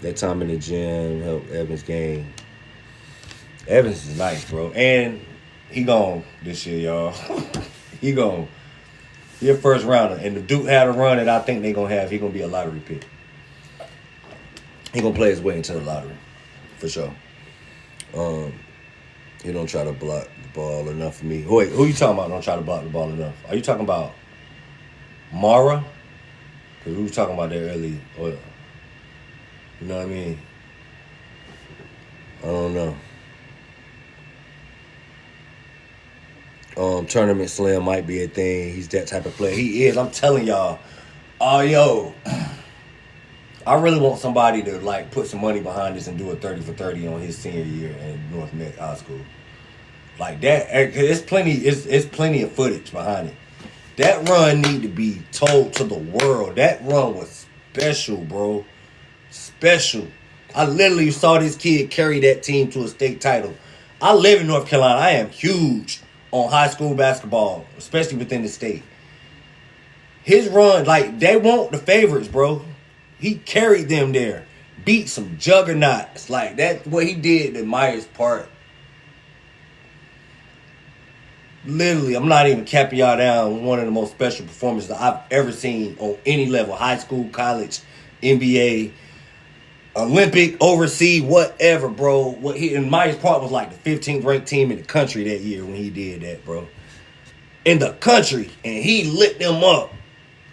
Speaker 1: That time in the gym help Evans' game. Evans is nice, bro. And he gone this year, y'all. He gone. He a first rounder. And the Duke had a run that I think they gonna have. He gonna be a lottery pick. He gonna play his way into the lottery. For sure. He don't try to block the ball enough for me. Wait, who you talking about don't try to block the ball enough? Are you talking about Mara? Because we were talking about that earlier. You know what I mean? I don't know. Tournament slam might be a thing. He's that type of player. He is. I'm telling y'all. I really want somebody to like put some money behind this and do a 30 for 30 on his senior year in North Met High School. Like that, it's plenty of footage behind it. That run need to be told to the world. That run was special, bro. Special. I literally saw this kid carry that team to a state title. I live in North Carolina. I am huge on high school basketball, especially within the state. His run, like, they want the favorites, bro. He carried them there. Beat some juggernauts. Like, that's what he did at Myers Park. Literally, I'm not even capping y'all down. One of the most special performances I've ever seen on any level. High school, college, NBA, Olympic, overseas, whatever, bro. And Myers Park was like the 15th ranked team in the country that year when he did that, bro. In the country. And he lit them up.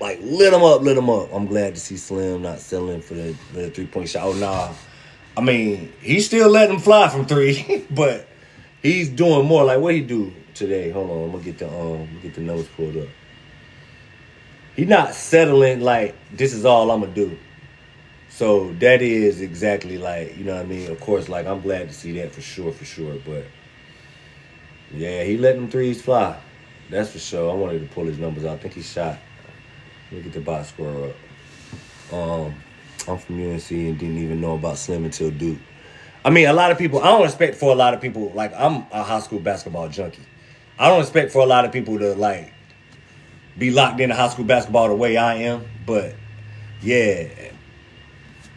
Speaker 1: Like, lit them up. I'm glad to see Slim not settling for the 3-point shot. Oh, nah. I mean, he's still letting them fly from three, but he's doing more. Like, what he do today? Hold on, I'm gonna get the numbers pulled up. He not settling like this is all I'm gonna do. So that is exactly like, you know what I mean? Of course, like, I'm glad to see that for sure. But yeah, he let them threes fly. That's for sure. I wanted to pull his numbers out. I think he shot. Let me get the box score up. I'm from UNC and didn't even know about Slim until Duke. I mean, a lot of people, I don't expect for a lot of people, like, I'm a high school basketball junkie. I don't expect for a lot of people to, like, be locked into high school basketball the way I am. But, yeah,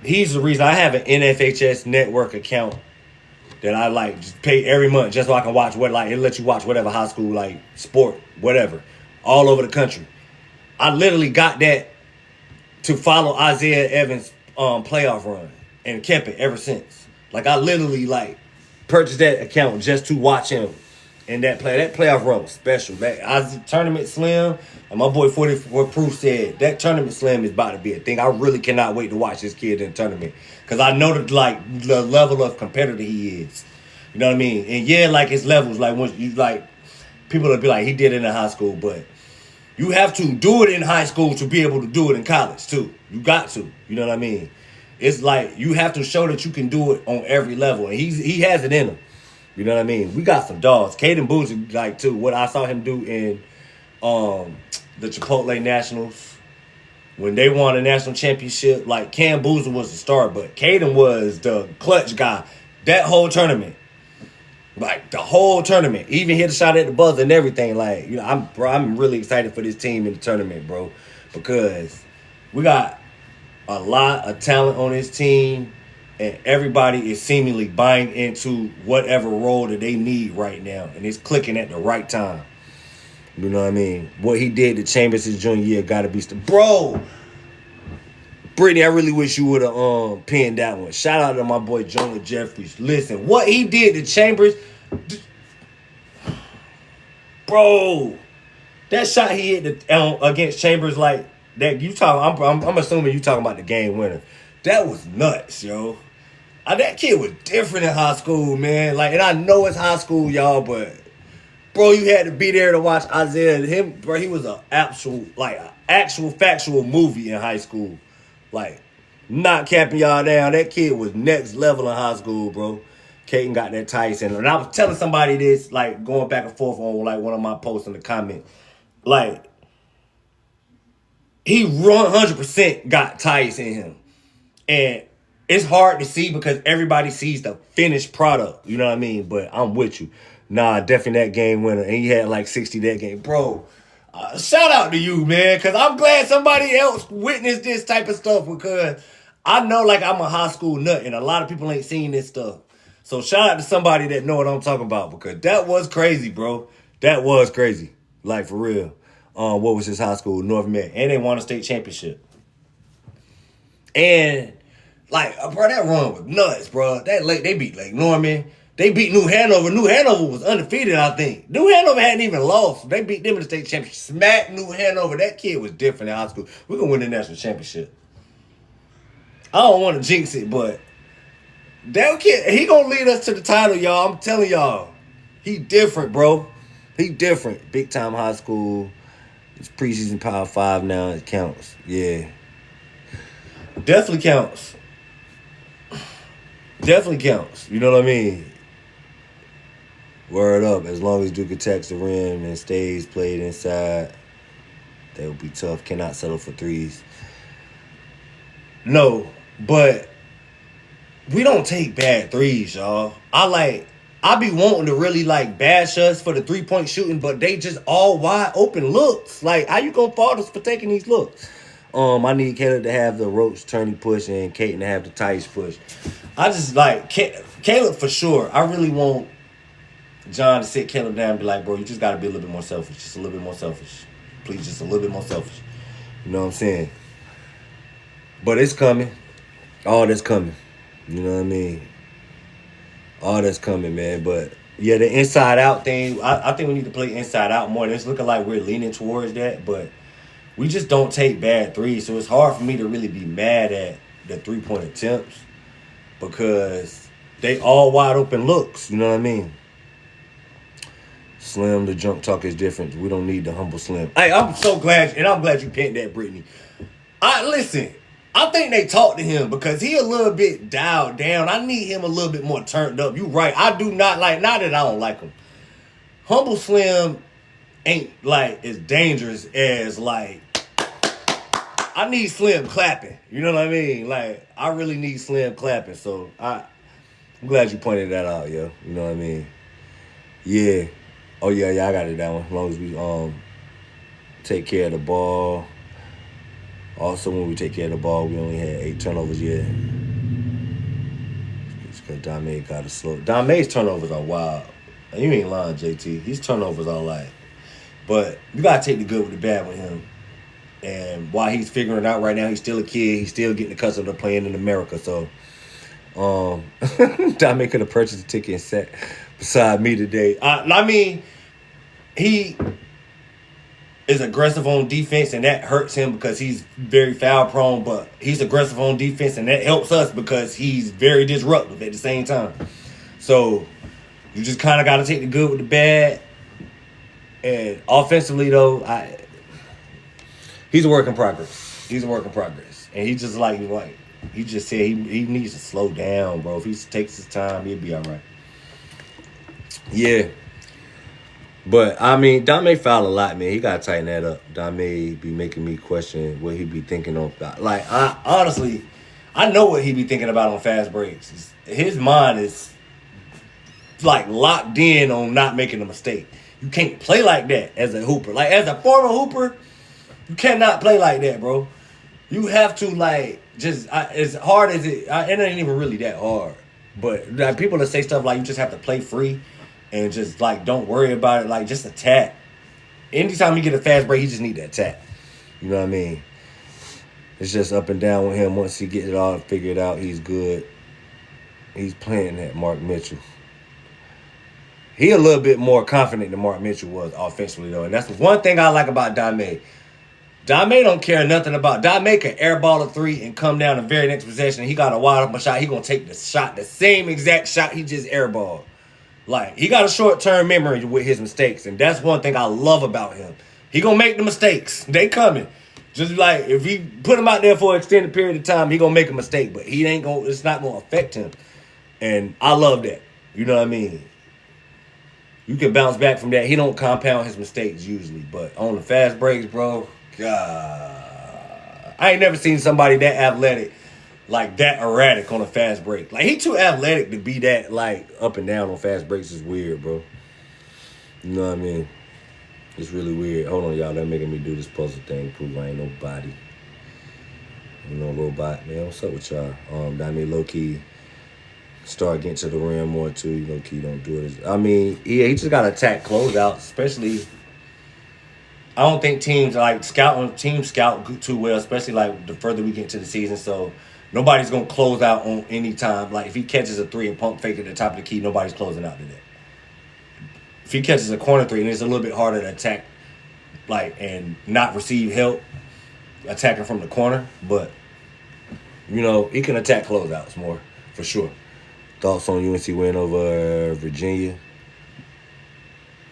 Speaker 1: he's the reason I have an NFHS network account that I, like, just pay every month just so I can watch what, like, it lets you watch whatever high school, like, sport, whatever, all over the country. I literally got that to follow Isaiah Evans' playoff run and kept it ever since. Like, I literally, like, purchased that account just to watch him. And that playoff run was special. That tournament slim, and my boy 44 Proof said that tournament slim is about to be a thing. I really cannot wait to watch this kid in the tournament because I know the level of competitor he is. You know what I mean? And yeah, like his levels, like once you like, people will be like he did it in high school, but you have to do it in high school to be able to do it in college too. You got to. You know what I mean? It's like you have to show that you can do it on every level, and he has it in him. You know what I mean? We got some dogs. Caden Boozy, like too. What I saw him do in the Chipotle Nationals when they won a national championship. Like Cam Boozer was the star, but Caden was the clutch guy that whole tournament. Like the whole tournament, even hit a shot at the buzzer and everything. Like, you know, I'm really excited for this team in the tournament, bro, because we got a lot of talent on this team, and everybody is seemingly buying into whatever role that they need right now, and it's clicking at the right time. You know what I mean? What he did to Chambers his junior year got to be bro. Brittany, I really wish you would have pinned that one. Shout out to my boy Jonah Jeffries. Listen, what he did to Chambers, bro, that shot he hit against Chambers like that. You talking? I'm assuming you talking about the game winner. That was nuts, yo. That kid was different in high school, man. Like, and I know it's high school, y'all, but bro, you had to be there to watch Isaiah. Him, bro, he was an actual factual movie in high school. Like, not capping y'all down. That kid was next level in high school, bro. Caden got that Tyson. And I was telling somebody this, like, going back and forth on, like, one of my posts in the comment. Like, he 100% got Tyson in him. And it's hard to see because everybody sees the finished product. You know what I mean? But I'm with you. Nah, definitely that game winner. And he had, like, 60 that game. Bro, shout out to you, man, because I'm glad somebody else witnessed this type of stuff because I know, like, I'm a high school nut, and a lot of people ain't seen this stuff. So shout out to somebody that know what I'm talking about because that was crazy, bro. That was crazy. Like, for real. What was his high school? North Met. And they won a state championship. And, like, bro, that run was nuts, bro. They beat Lake Norman. They beat New Hanover. New Hanover was undefeated, I think. New Hanover hadn't even lost. They beat them in the state championship. Smacked New Hanover. That kid was different in high school. We're going to win the national championship. I don't want to jinx it, but that kid, he going to lead us to the title, y'all. I'm telling y'all. He different, bro. He different. Big time high school. It's preseason Power 5 now. It counts. Yeah. Definitely counts. Definitely counts. You know what I mean? Word up. As long as Duke attacks the rim and stays played inside, that would be tough. Cannot settle for threes. No, but we don't take bad threes, y'all. I be wanting to really, like, bash us for the three-point shooting, but they just all wide open looks. Like, how you gonna fault us for taking these looks? I need Caleb to have the Roach turning push and Caden to have the Tice push. I just, like, Caleb for sure. I really want John to sit Caleb down and be like, bro, you just got to be a little bit more selfish. Just a little bit more selfish. Please, just a little bit more selfish. You know what I'm saying? But it's coming. All that's coming. You know what I mean? All that's coming, man. But, yeah, the inside-out thing, I think we need to play inside-out more. And it's looking like we're leaning towards that. But we just don't take bad threes. So it's hard for me to really be mad at the three-point attempts because they all wide-open looks. You know what I mean? Slim, the junk talk is different. We don't need the humble Slim. Hey, I'm so glad, and I'm glad you pinned that, Brittany. Listen, I think they talked to him because he a little bit dialed down. I need him a little bit more turned up. You right. I do not not that I don't like him. Humble Slim ain't, like, as dangerous as, like, I need Slim clapping. You know what I mean? Like, I really need Slim clapping. So, I'm glad you pointed that out, yo. You know what I mean? Yeah. Oh, yeah, I got it that one. As long as we take care of the ball. Also, when we take care of the ball, we only had 8 turnovers yet. It's because Dame got to slow. Dame's turnovers are wild. You ain't lying, JT. His turnovers are like. But you got to take the good with the bad with him. And while he's figuring it out right now, he's still a kid. He's still getting accustomed to playing in America. So, Dame could have purchased a ticket and sat beside me today. I mean, he is aggressive on defense, and that hurts him because he's very foul prone, but he's aggressive on defense, and that helps us because he's very disruptive at the same time. So you just kind of got to take the good with the bad. And offensively, though, He's a work in progress. He's a work in progress. And he just like he just said he needs to slow down, bro. If he takes his time, he'll be all right. Yeah. But, I mean, Dame foul a lot, man. He got to tighten that up. Dame be making me question what he be thinking about. Like, honestly, I know what he be thinking about on fast breaks. His mind is, like, locked in on not making a mistake. You can't play like that as a hooper. Like, as a former hooper, you cannot play like that, bro. You have to, like, just, as hard as it ain't even really that hard. But like, people that say stuff like you just have to play free and just, like, don't worry about it. Like, just attack. Anytime you get a fast break, he just need to attack. You know what I mean? It's just up and down with him. Once he gets it all figured out, he's good. He's playing that Mark Mitchell. He a little bit more confident than Mark Mitchell was offensively, though. And that's the one thing I like about Dame. Dame don't care nothing about. Dame can airball a three and come down the very next possession. He got a wide open shot. He going to take the shot, the same exact shot he just airballed. Like, he got a short-term memory with his mistakes, and that's one thing I love about him. He gonna make the mistakes. They coming. Just like, if he put him out there for an extended period of time, he gonna make a mistake, but it's not gonna affect him. And I love that. You know what I mean? You can bounce back from that. He don't compound his mistakes usually, but on the fast breaks, bro, God. I ain't never seen somebody that athletic, like that erratic on a fast break. Like, he too athletic to be that, like, up and down on fast breaks is weird, bro. You know what I mean? It's really weird. Hold on, y'all. They're making me do this puzzle thing. Prove I ain't nobody. You know, robot. Man, what's up with y'all? Dame low-key start getting to the rim more, too. Low-key don't do it. I mean, he just got to attack closeouts, especially. I don't think teams scout too well, especially like the further we get into the season. So nobody's gonna close out on any time. Like, if he catches a three and pump fake at the top of the key, nobody's closing out to that. If he catches a corner three, and it's a little bit harder to attack, like, and not receive help attacking from the corner, but you know, he can attack closeouts more for sure. Thoughts on UNC win over Virginia?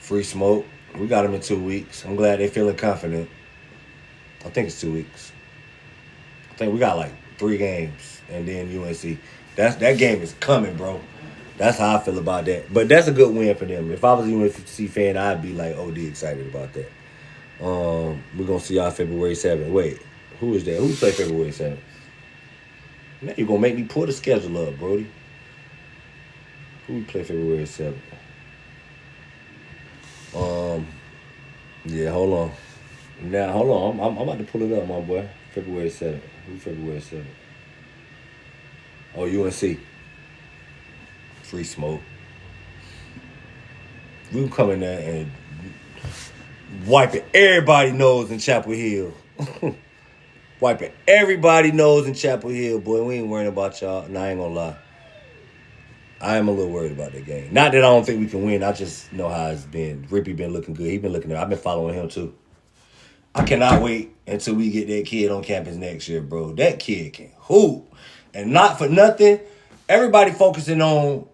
Speaker 1: Free smoke. We got them in 2 weeks. I'm glad they're feeling confident. I think it's 2 weeks. I think we got like 3 games, and then UNC. That game is coming, bro. That's how I feel about that. But that's a good win for them. If I was a UNC fan, I'd be like OD excited about that. We're gonna see y'all February 7th. Wait, who is that? Who play February 7th? Now you're gonna make me pull the schedule up, Brody. Who we play February 7th? Yeah, hold on. Now, hold on. I'm about to pull it up, my boy. February 7th. Who February 7th? Oh, UNC. Free smoke. We can come in there and wiping everybody's nose in Chapel Hill. Wiping everybody's nose in Chapel Hill, boy. We ain't worrying about y'all. Nah, I ain't gonna lie. I am a little worried about that game. Not that I don't think we can win. I just know how it's been. Rippy been looking good. He been looking good. I've been following him, too. I cannot wait until we get that kid on campus next year, bro. That kid can hoop. And not for nothing, everybody focusing on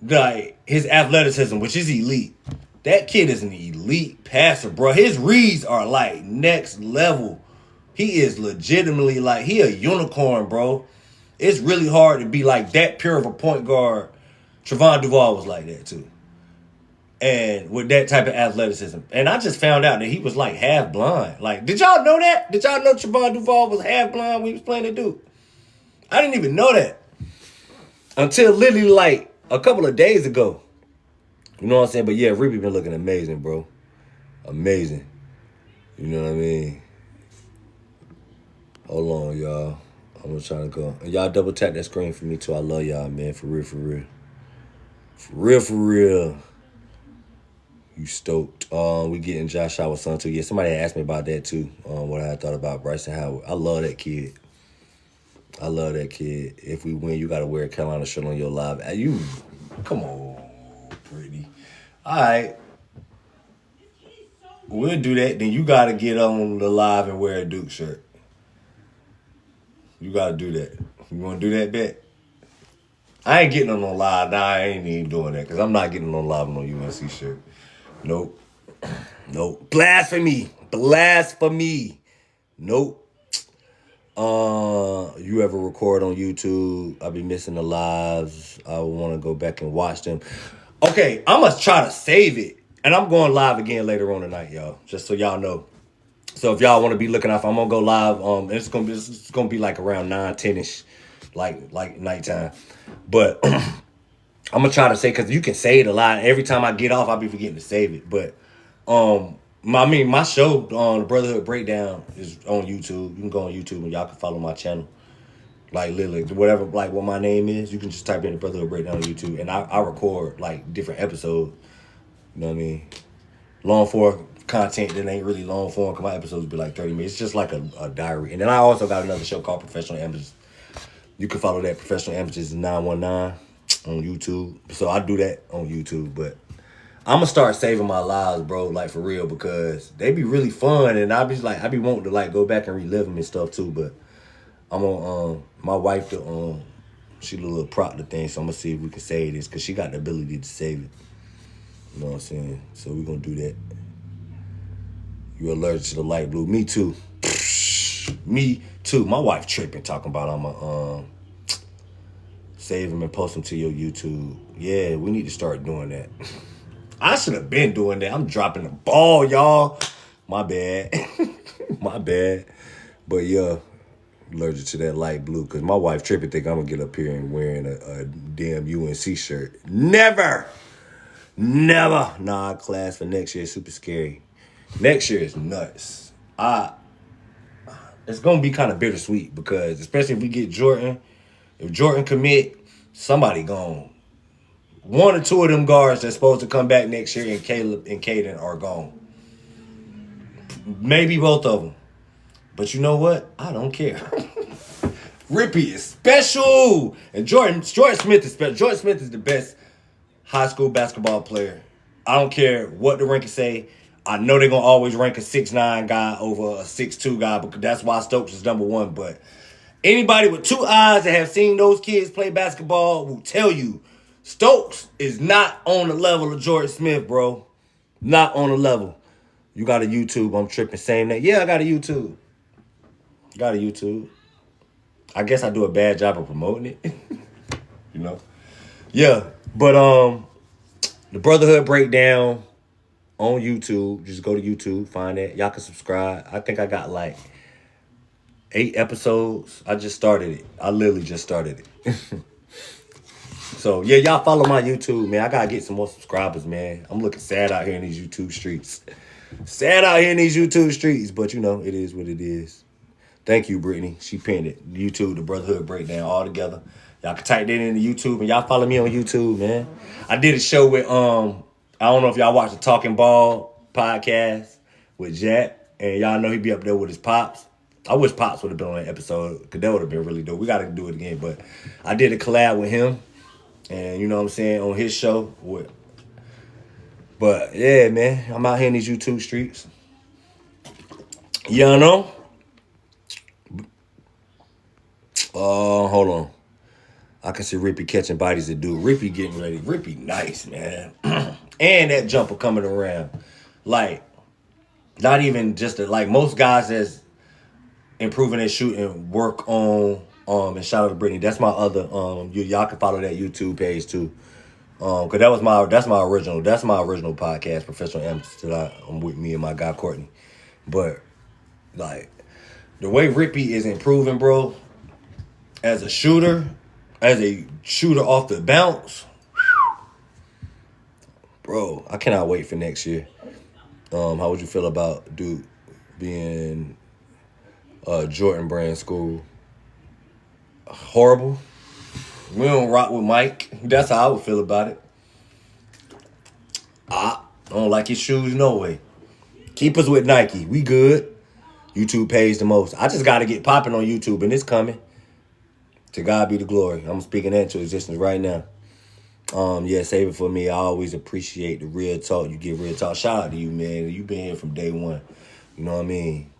Speaker 1: like his athleticism, which is elite. That kid is an elite passer, bro. His reads are like next level. He is legitimately like, he a unicorn, bro. It's really hard to be like that pure of a point guard. Trevon Duval was like that too. And with that type of athleticism. And I just found out that he was like half blind. Like, did y'all know that? Did y'all know Trevon Duval was half blind when he was playing the Duke? I didn't even know that. Until literally like a couple of days ago. You know what I'm saying? But yeah, Rippy been looking amazing, bro. Amazing. You know what I mean? Hold on, y'all. I'm gonna try to go. And y'all double tap that screen for me too. I love y'all, man. For real, for real. For real, for real. You stoked. We getting Josh Howard's son too. Yeah, somebody asked me about that too. What I thought about Bryson Howard. I love that kid. I love that kid. If we win, you gotta wear a Carolina shirt on your live. You come on, pretty. All right. We'll do that. Then you gotta get on the live and wear a Duke shirt. You gotta do that. You wanna do that, bet? I ain't getting on no live. Nah, I ain't even doing that because I'm not getting on live on no UNC shirt. Nope. Nope. Blasphemy. Blasphemy. Nope. You ever record on YouTube? I be missing the lives. I want to go back and watch them. Okay, I'm gonna try to save it, and I'm going live again later on tonight, y'all. Just so y'all know. So if y'all want to be looking out, I'm gonna go live. It's gonna be like around 9, 10ish, like nighttime. But I'm gonna try to say because you can say it a lot. Every time I get off, I'll be forgetting to save it. But my show on the Brotherhood Breakdown is on YouTube. You can go on YouTube and y'all can follow my channel. Like literally, whatever, like what my name is, you can just type in the Brotherhood Breakdown on YouTube, and I record like different episodes. You know what I mean? Long form content that ain't really long form. Cause my episodes be like 30 minutes. It's just like a diary. And then I also got another show called Professional Amateurs. You can follow that Professional Amateurs 919 on YouTube. So I do that on YouTube, but I'm gonna start saving my lives, bro, like for real, because they be really fun, and I be wanting to like go back and relive them and stuff too. But I'm on my wife she a little prop the thing, so I'm gonna see if we can save this because she got the ability to save it. You know what I'm saying? So we're gonna do that. You allergic to the light blue? Me too. Me too. My wife tripping, talking about I'm gonna save them and post them to your YouTube. Yeah, we need to start doing that. I should have been doing that. I'm dropping the ball, y'all. My bad. My bad. But yeah, allergic to that light blue because my wife tripping think I'm going to get up here and wearing a damn UNC shirt. Never. Nah, class for next year is super scary. Next year is nuts. It's going to be kind of bittersweet because especially if we get Jordan, if Jordan commit, somebody gone. One or two of them guards that's supposed to come back next year and Caleb and Caden are gone. Maybe both of them. But you know what? I don't care. Rippy is special. And Jordan Smith is special. Jordan Smith is the best high school basketball player. I don't care what the rankings say. I know they're going to always rank a 6'9 guy over a 6'2 guy because that's why Stokes is number one. But anybody with two eyes that have seen those kids play basketball will tell you Stokes is not on the level of Jordan Smith, bro. Not on the level. You got a YouTube. I'm tripping saying that. Yeah, I got a YouTube. Got a YouTube. I guess I do a bad job of promoting it. You know? Yeah. But the Brotherhood Breakdown on YouTube. Just go to YouTube, find that. Y'all can subscribe. I think I got like 8 episodes. I just started it. I literally just started it. So, yeah, y'all follow my YouTube, man. I got to get some more subscribers, man. I'm looking sad out here in these YouTube streets. Sad out here in these YouTube streets, but, you know, it is what it is. Thank you, Brittany. She pinned it. YouTube, the Brotherhood Breakdown, all together. Y'all can type that into YouTube, and y'all follow me on YouTube, man. I did a show with, I don't know if y'all watched the Talking Ball podcast with Jack, and y'all know he be up there with his pops. I wish Pops would have been on that episode, because that would have been really dope. We got to do it again, but I did a collab with him. And you know what I'm saying, on his show. But yeah, man, I'm out here in these YouTube streets. Y'all know? Hold on. I can see Rippy catching bodies to do. Rippy getting ready. Rippy nice, man. And that jumper coming around. Like, not even just like most guys that's improving their shooting work on and shout out to Brittany. That's my other y'all can follow that YouTube page too. Cause that's my original podcast, Professional Amateurs, that I'm with me and my guy Courtney. But like the way Rippy is improving, bro, as a shooter off the bounce, bro, I cannot wait for next year. How would you feel about Duke being Jordan Brand school? Horrible. We don't rock with Mike. That's how I would feel about it. I don't like his shoes, no way. Keep us with Nike. We good. YouTube pays the most. I just got to get popping on YouTube, and it's coming. To God be the glory. I'm speaking that into existence right now. Yeah, save it for me. I always appreciate the real talk. You get real talk. Shout out to you, man. You been here from day one. You know what I mean?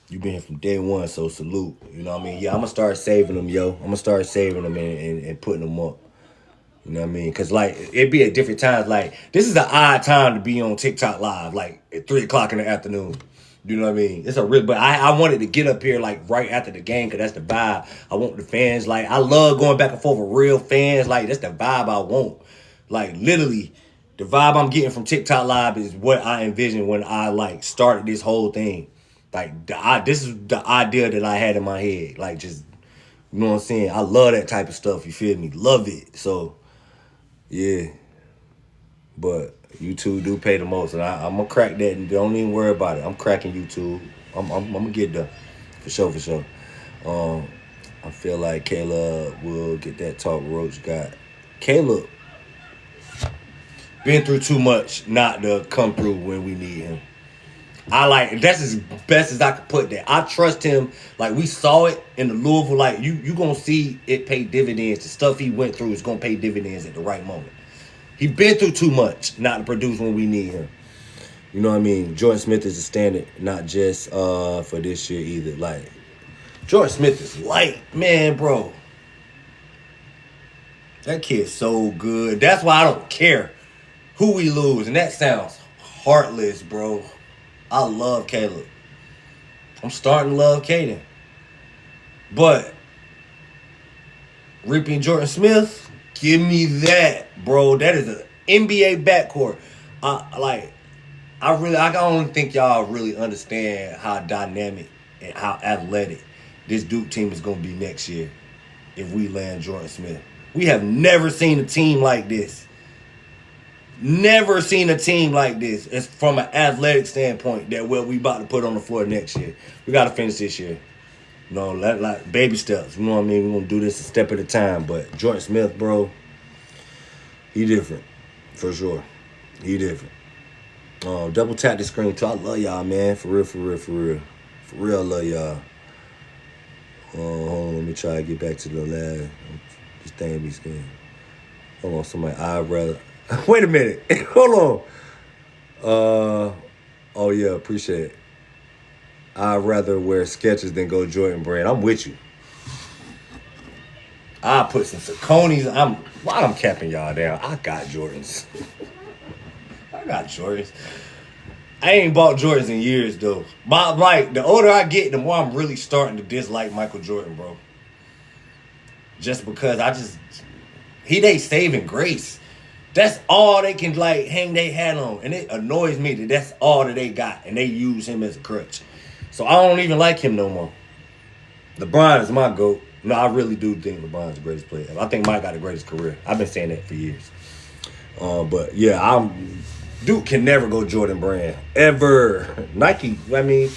Speaker 1: You been here from day one, so salute. You know what I mean? Yeah, I'm going to start saving them, yo. I'm going to start saving them and putting them up. You know what I mean? Because, like, it be at different times. Like, this is an odd time to be on TikTok live, like, at 3 o'clock in the afternoon. You know what I mean? It's a real, but I wanted to get up here like right after the game because that's the vibe. I want the fans, like, I love going back and forth with real fans. Like, that's the vibe I want. Like, literally, the vibe I'm getting from TikTok Live is what I envisioned when I, like, started this whole thing. Like, this is the idea that I had in my head. Like, just, you know what I'm saying? I love that type of stuff, you feel me? Love it. So, yeah. But YouTube do pay the most, and I'm gonna crack that. And don't even worry about it. I'm cracking YouTube. I'm gonna get there, for sure. I feel like Caleb will get that talk Roach got. Caleb been through too much not to come through when we need him. That's as best as I could put that. I trust him. Like, we saw it in the Louisville. Like, you gonna see it pay dividends. The stuff he went through is gonna pay dividends at the right moment. He been through too much not to produce when we need him. You know what I mean? Jordan Smith is a standard, not just for this year either. Like, Jordan Smith is light. Man, bro. That kid's so good. That's why I don't care who we lose. And that sounds heartless, bro. I love Caleb. I'm starting to love Caden. But Rippy and Jordan Smith, give me that, bro. That is an NBA backcourt. I don't think y'all really understand how dynamic and how athletic this Duke team is going to be next year if we land Jordan Smith. We have never seen a team like this. Never seen a team like this. It's from an athletic standpoint that what we about to put on the floor next year. We got to finish this year. You know, like baby steps. You know what I mean? We're going to do this a step at a time. But Jordan Smith, bro, he different. For sure. He different. Double tap the screen, too. I love y'all, man. For real. For real, I love y'all. Hold on, let me try to get back to the last. This thing be scared. Hold on, somebody, I'd rather. Wait a minute. Hold on. Oh, yeah, appreciate it. I'd rather wear Skechers than go Jordan brand. I'm with you. I put some Sauconys. Why I'm capping y'all down? I got Jordans. I ain't bought Jordans in years, though. But, like, the older I get, the more I'm really starting to dislike Michael Jordan, bro. Just because they saving grace. That's all they can, like, hang their hat on. And it annoys me that that's all that they got. And they use him as a crutch. So I don't even like him no more. LeBron is my GOAT. No, I really do think LeBron's the greatest player ever. I think Mike got the greatest career. I've been saying that for years. But, yeah, Duke can never go Jordan brand. Ever. Nike, I mean,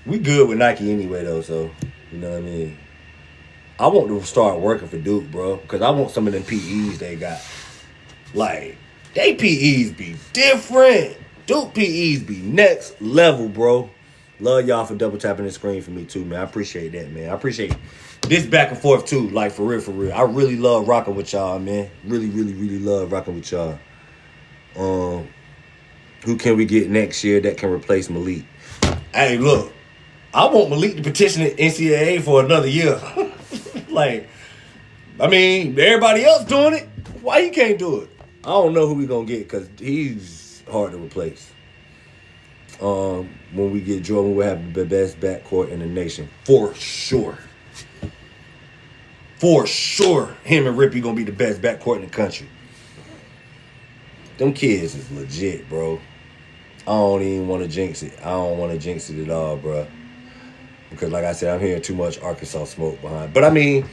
Speaker 1: we good with Nike anyway, though. So, you know what I mean? I want to start working for Duke, bro. Because I want some of them PEs they got. Like, they PEs be different. Duke PEs be next level, bro. Love y'all for double tapping the screen for me, too, man. I appreciate that, man. I appreciate this back and forth, too. Like, for real. I really love rocking with y'all, man. Really love rocking with y'all. Who can we get next year that can replace Malik? Hey, look. I want Malik to petition the NCAA for another year. Like, I mean, everybody else doing it. Why he can't do it? I don't know who we gonna get because he's hard to replace. When we get Jordan, we'll have the best backcourt in the nation. For sure. Him and Rippy gonna be the best backcourt in the country. Them kids is legit, bro. I don't even want to jinx it. I don't want to jinx it at all, bro. Because, like I said, I'm hearing too much Arkansas smoke behind. But, I mean,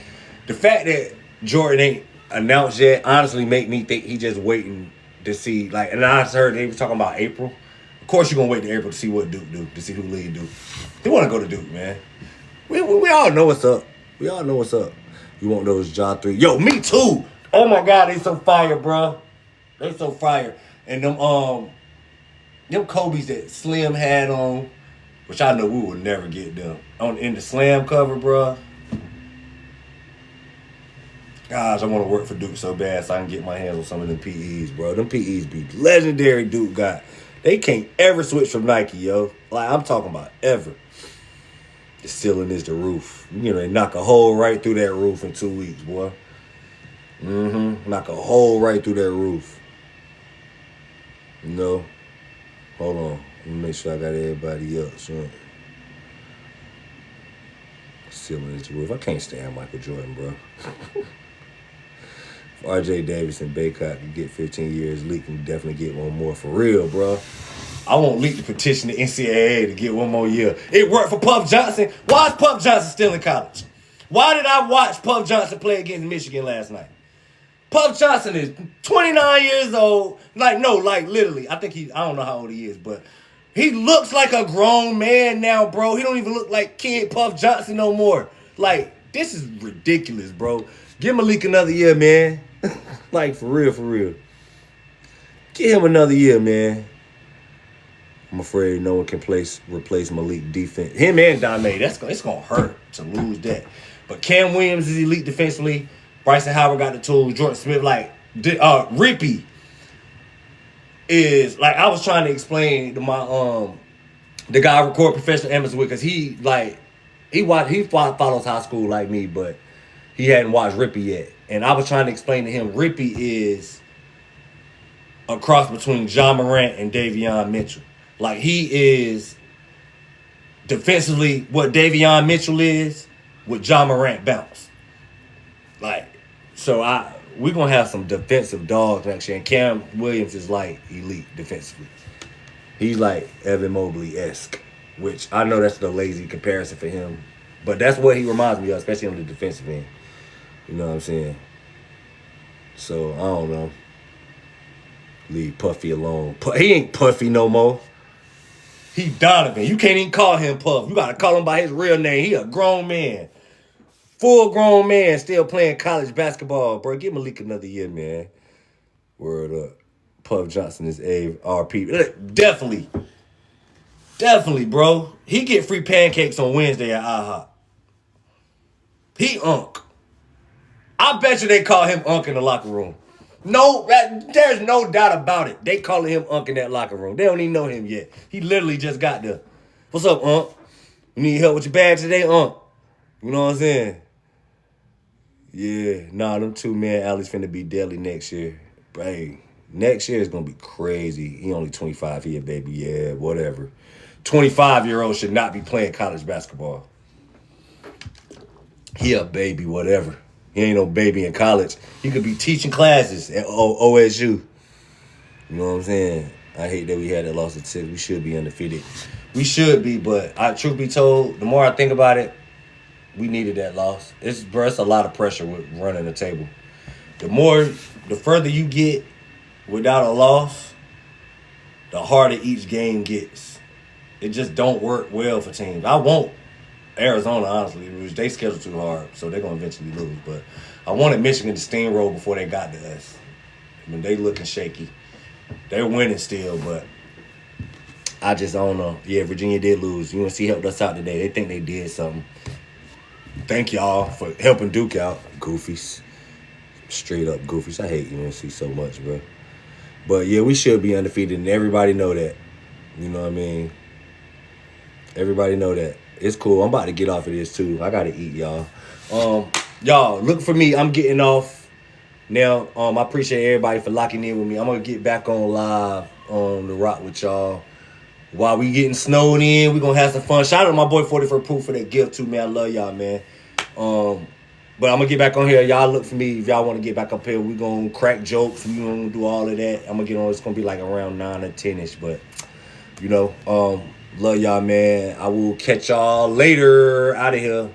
Speaker 1: the fact that Jordan ain't announced yet honestly make me think he just waiting to see. Like, and I heard they was talking about April. Of course you're going to wait to April to see what Duke do, to see who lead Duke. They want to go to Duke, man. We all know what's up. You want those Ja 3. Yo, me too. Oh, my God, they so fire, bro. They so fire. And them Kobe's that Slim had on, which I know we will never get them, in the Slam cover, bro. Gosh, I want to work for Duke so bad so I can get my hands on some of them PEs, bro. Them PEs be legendary Duke got. They can't ever switch from Nike, yo. Like, I'm talking about ever. The ceiling is the roof. You know, they knock a hole right through that roof in 2 weeks, boy. Knock a hole right through that roof. You know? Hold on. Let me make sure I got everybody up. So. Stealing his roof. I can't stand Michael Jordan, bro. If R.J. Davis and Baycott can get 15 years, Leak can definitely get one more for real, bro. I want Leak to petition the NCAA to get one more year. It worked for Puff Johnson. Why is Puff Johnson still in college? Why did I watch Puff Johnson play against Michigan last night? Puff Johnson is 29 years old. Literally. I don't know how old he is, but he looks like a grown man now, bro. He don't even look like kid Puff Johnson no more. Like, this is ridiculous, bro. Give Malik another year, man. Like, for real. Give him another year, man. I'm afraid no one can replace Malik defense. Him and Dame, it's going to hurt to lose that. But Cam Williams is elite defensively. Bryson Howard got the tools. Jordan Smith, Rippy is, I was trying to explain to my, the guy I record professional amateurs with, because he follows high school like me, but he hadn't watched Rippy yet. And I was trying to explain to him, Rippy is a cross between John Morant and Davion Mitchell. Like, he is defensively what Davion Mitchell is with John Morant bounce. We're going to have some defensive dogs next year. And Cam Williams is, elite defensively. He's like Evan Mobley-esque, which I know that's the lazy comparison for him. But that's what he reminds me of, especially on the defensive end. You know what I'm saying? So, I don't know. Leave Puffy alone. He ain't Puffy no more. He Donovan. You can't even call him Puff. You got to call him by his real name. He a grown man. Full grown man still playing college basketball, bro. Give Malik another year, man. Word up. Puff Johnson is ARP. Definitely, bro. He get free pancakes on Wednesday at IHOP. He Unc. I bet you they call him Unc in the locker room. No, there's no doubt about it. They calling him Unc in that locker room. They don't even know him yet. He literally just got there. What's up, Unc? You need help with your bag today, Unc? You know what I'm saying? Yeah, them 2 man alleys finna be deadly next year. But hey, next year is gonna be crazy. He only 25 here, baby. Yeah, whatever. 25-year-old should not be playing college basketball. He a baby, whatever. He ain't no baby in college. He could be teaching classes at OSU. You know what I'm saying? I hate that we had that loss at 6. We should be undefeated. We should be, but truth be told, the more I think about it, we needed that loss. It's a lot of pressure with running the table. The further you get without a loss, the harder each game gets. It just don't work well for teams. I want Arizona, honestly. They schedule too hard, so they're going to eventually lose. But I wanted Michigan to steamroll before they got to us. I mean, they looking shaky. They're winning still, but I don't know. Yeah, Virginia did lose. UNC helped us out today. They think they did something. Thank y'all for helping Duke out. Goofies. Straight up goofies. I hate UNC so much, bro. But, yeah, we should be undefeated, and everybody know that. You know what I mean? Everybody know that. It's cool. I'm about to get off of this, too. I got to eat, y'all. Y'all, look for me. I'm getting off now. I appreciate everybody for locking in with me. I'm going to get back on live on The Rock with y'all. While we getting snowed in, we going to have some fun. Shout out to my boy 44 Proof for that gift, too, man. I love y'all, man. But I'm going to get back on here. Y'all look for me. If y'all want to get back up here, we going to crack jokes. We going to do all of that. I'm going to get on. It's going to be like around 9 or 10-ish. But, love y'all, man. I will catch y'all later. Out of here.